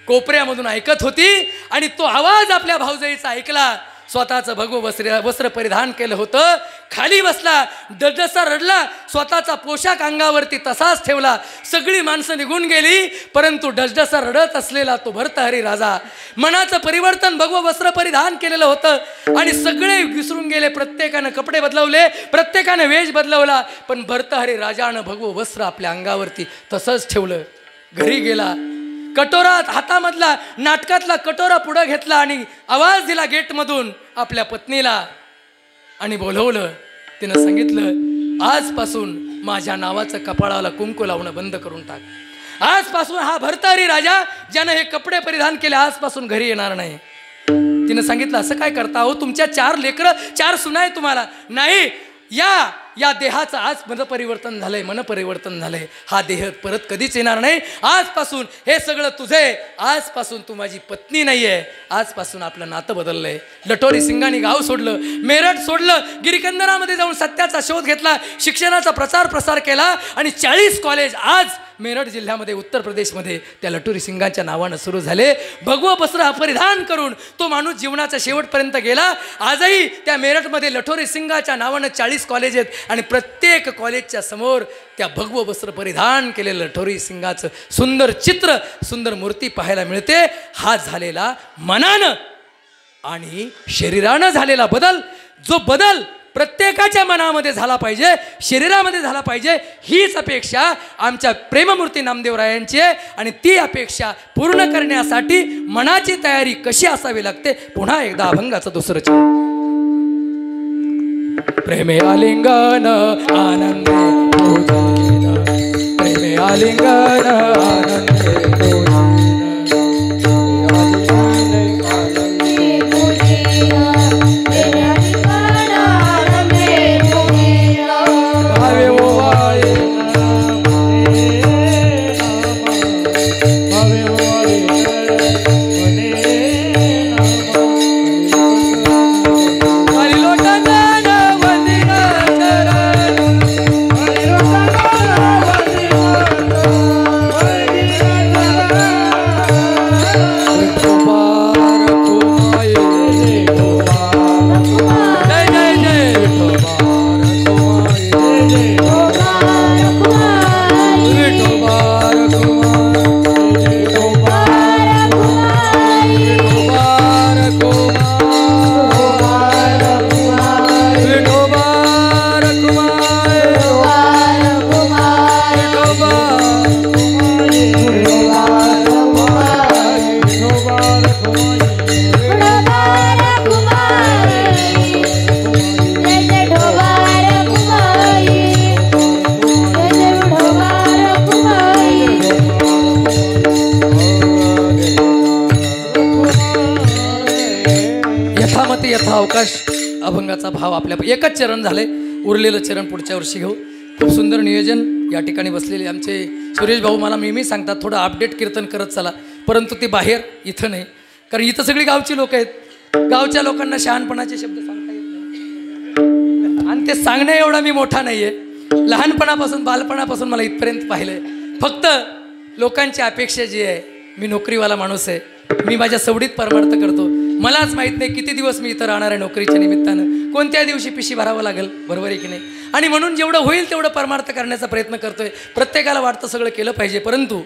कोपऱ्यामधून ऐकत होती आणि तो आवाज आपल्या भाऊजाईचा ऐकला. स्वतःचं भगवं वस्त्र परिधान केलं होतं, खाली बसला, डडसा रडला, स्वतःचा पोशाख अंगावरती तसाच ठेवला. सगळी माणसं निघून गेली, परंतु डसडसा रडत असलेला तो भर्तहरी राजा, मनाचं परिवर्तन भगवं वस्त्र परिधान केलेलं होतं आणि सगळे विसरून गेले. प्रत्येकानं कपडे बदलवले, प्रत्येकानं वेश बदलवला, पण भर्तहरी राजानं भगवं वस्त्र आपल्या अंगावरती तसंच ठेवलं. घरी गेला, कटोरा हातामधला नाटकातला कटोरा पुढं घेतला आणि आवाज दिला गेटमधून आपल्या पत्नीला आणि बोलवलं. तिनं सांगितलं, आजपासून माझ्या नावाचं कपाळाला कुंकू लावणं बंद करून टाक. आजपासून हा भर्तहरी राजा ज्यानं हे कपडे परिधान केले आजपासून घरी येणार नाही. तिनं सांगितलं, असं काय करता हो, तुमच्या 4 लेकरं 4 सुना आहे तुम्हाला. नाही, या देहाचं आज मनपरिवर्तन झालंय, मनपरिवर्तन झालंय, हा देह परत कधीच येणार नाही. आजपासून हे सगळं तुझे, आजपासून तू माझी पत्नी नाहीये, आजपासून आपलं नातं बदललंय. लटोरी सिंगांनी गाव सोडलं, मेरठ सोडलं, गिरीकंदरामध्ये जाऊन सत्याचा शोध घेतला, शिक्षणाचा प्रचार प्रसार केला आणि 40 कॉलेज आज मेरठ जिल्ह्यामध्ये, उत्तर प्रदेशमध्ये त्या लटोरी सिंगांच्या नावानं सुरू झाले. भगवं वस्त्र परिधान करून तो माणूस जीवनाच्या शेवटपर्यंत गेला. आजही त्या मेरठमध्ये लटोरी सिंगाच्या नावानं 40 कॉलेज आहेत आणि प्रत्येक कॉलेजच्या समोर त्या भगवं वस्त्र परिधान केलेलं लटोरी सिंगाचं सुंदर चित्र, सुंदर मूर्ती पाहायला मिळते. हा झालेला मनानं आणि शरीरानं झालेला बदल, जो बदल प्रत्येकाच्या मनामध्ये झाला पाहिजे, शरीरामध्ये झाला पाहिजे, हीच अपेक्षा आमच्या प्रेममूर्ती नामदेवरायांची आहे. आणि ती अपेक्षा पूर्ण करण्यासाठी मनाची तयारी कशी असावी लागते, पुन्हा एकदा अभंगाचं दुसरं चरण. प्रेमे आलिंगन आनंदे पूजन, प्रेमे आलिंगन आनंदे अवकाश. अभंगाचा भाव आपल्या एकच चरण झाले. उरलेलं चरण पुढच्या वर्षी घेऊ. खूप सुंदर नियोजन. या ठिकाणी बसलेले आमचे सुरेश भाऊ मला नेहमी सांगतात थोडं अपडेट कीर्तन करत चला, परंतु ते बाहेर, इथं नाही. कारण इथं सगळी गावची लोक आहेत. गावच्या लोकांना शहाणपणाचे शब्द सांगता येत नाही आणि ते सांगण्या एवढा मी मोठा नाही आहे. लहानपणापासून बालपणापासून मला इथपर्यंत पाहिलं आहे. फक्त लोकांची अपेक्षा जी आहे, मी नोकरीवाला माणूस आहे, मी माझ्या सवडीत परमार्थ करतो. मलाच माहीत नाही किती दिवस मी इथं राहणार आहे नोकरीच्या निमित्तानं, कोणत्या दिवशी पिशी भरावं लागेल, बरोबर आहे की नाही. आणि म्हणून जेवढं होईल तेवढं परमार्थ करण्याचा प्रयत्न करतोय. प्रत्येकाला वाटतं सगळं केलं पाहिजे, परंतु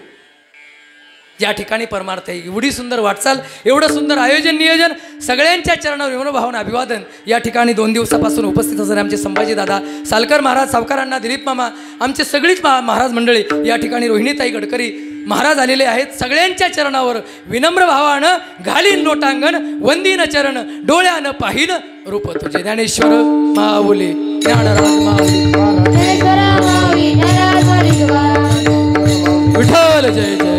या ठिकाणी परमार्थ आहे. एवढी सुंदर वाटचाल, एवढं सुंदर आयोजन नियोजन, सगळ्यांच्या चरणावर विनोभावानं अभिवादन. या ठिकाणी 2 दिवसापासून उपस्थित असणारे आमचे संभाजी दादा, सालकर महाराज, सावकारांना, दिलीप मामा, आमचे सगळीच महाराज मंडळी, या ठिकाणी रोहिणीताई गडकरी महाराज आलेले आहेत. सगळ्यांच्या चरणावर विनम्र भावानं घालीन लोटांगण, वंदीन चरण, डोळ्यानं पाहिन रूप तुझे. ज्ञानेश्वर माऊली, ज्ञानराज माऊली, विठ्ठल जय जय.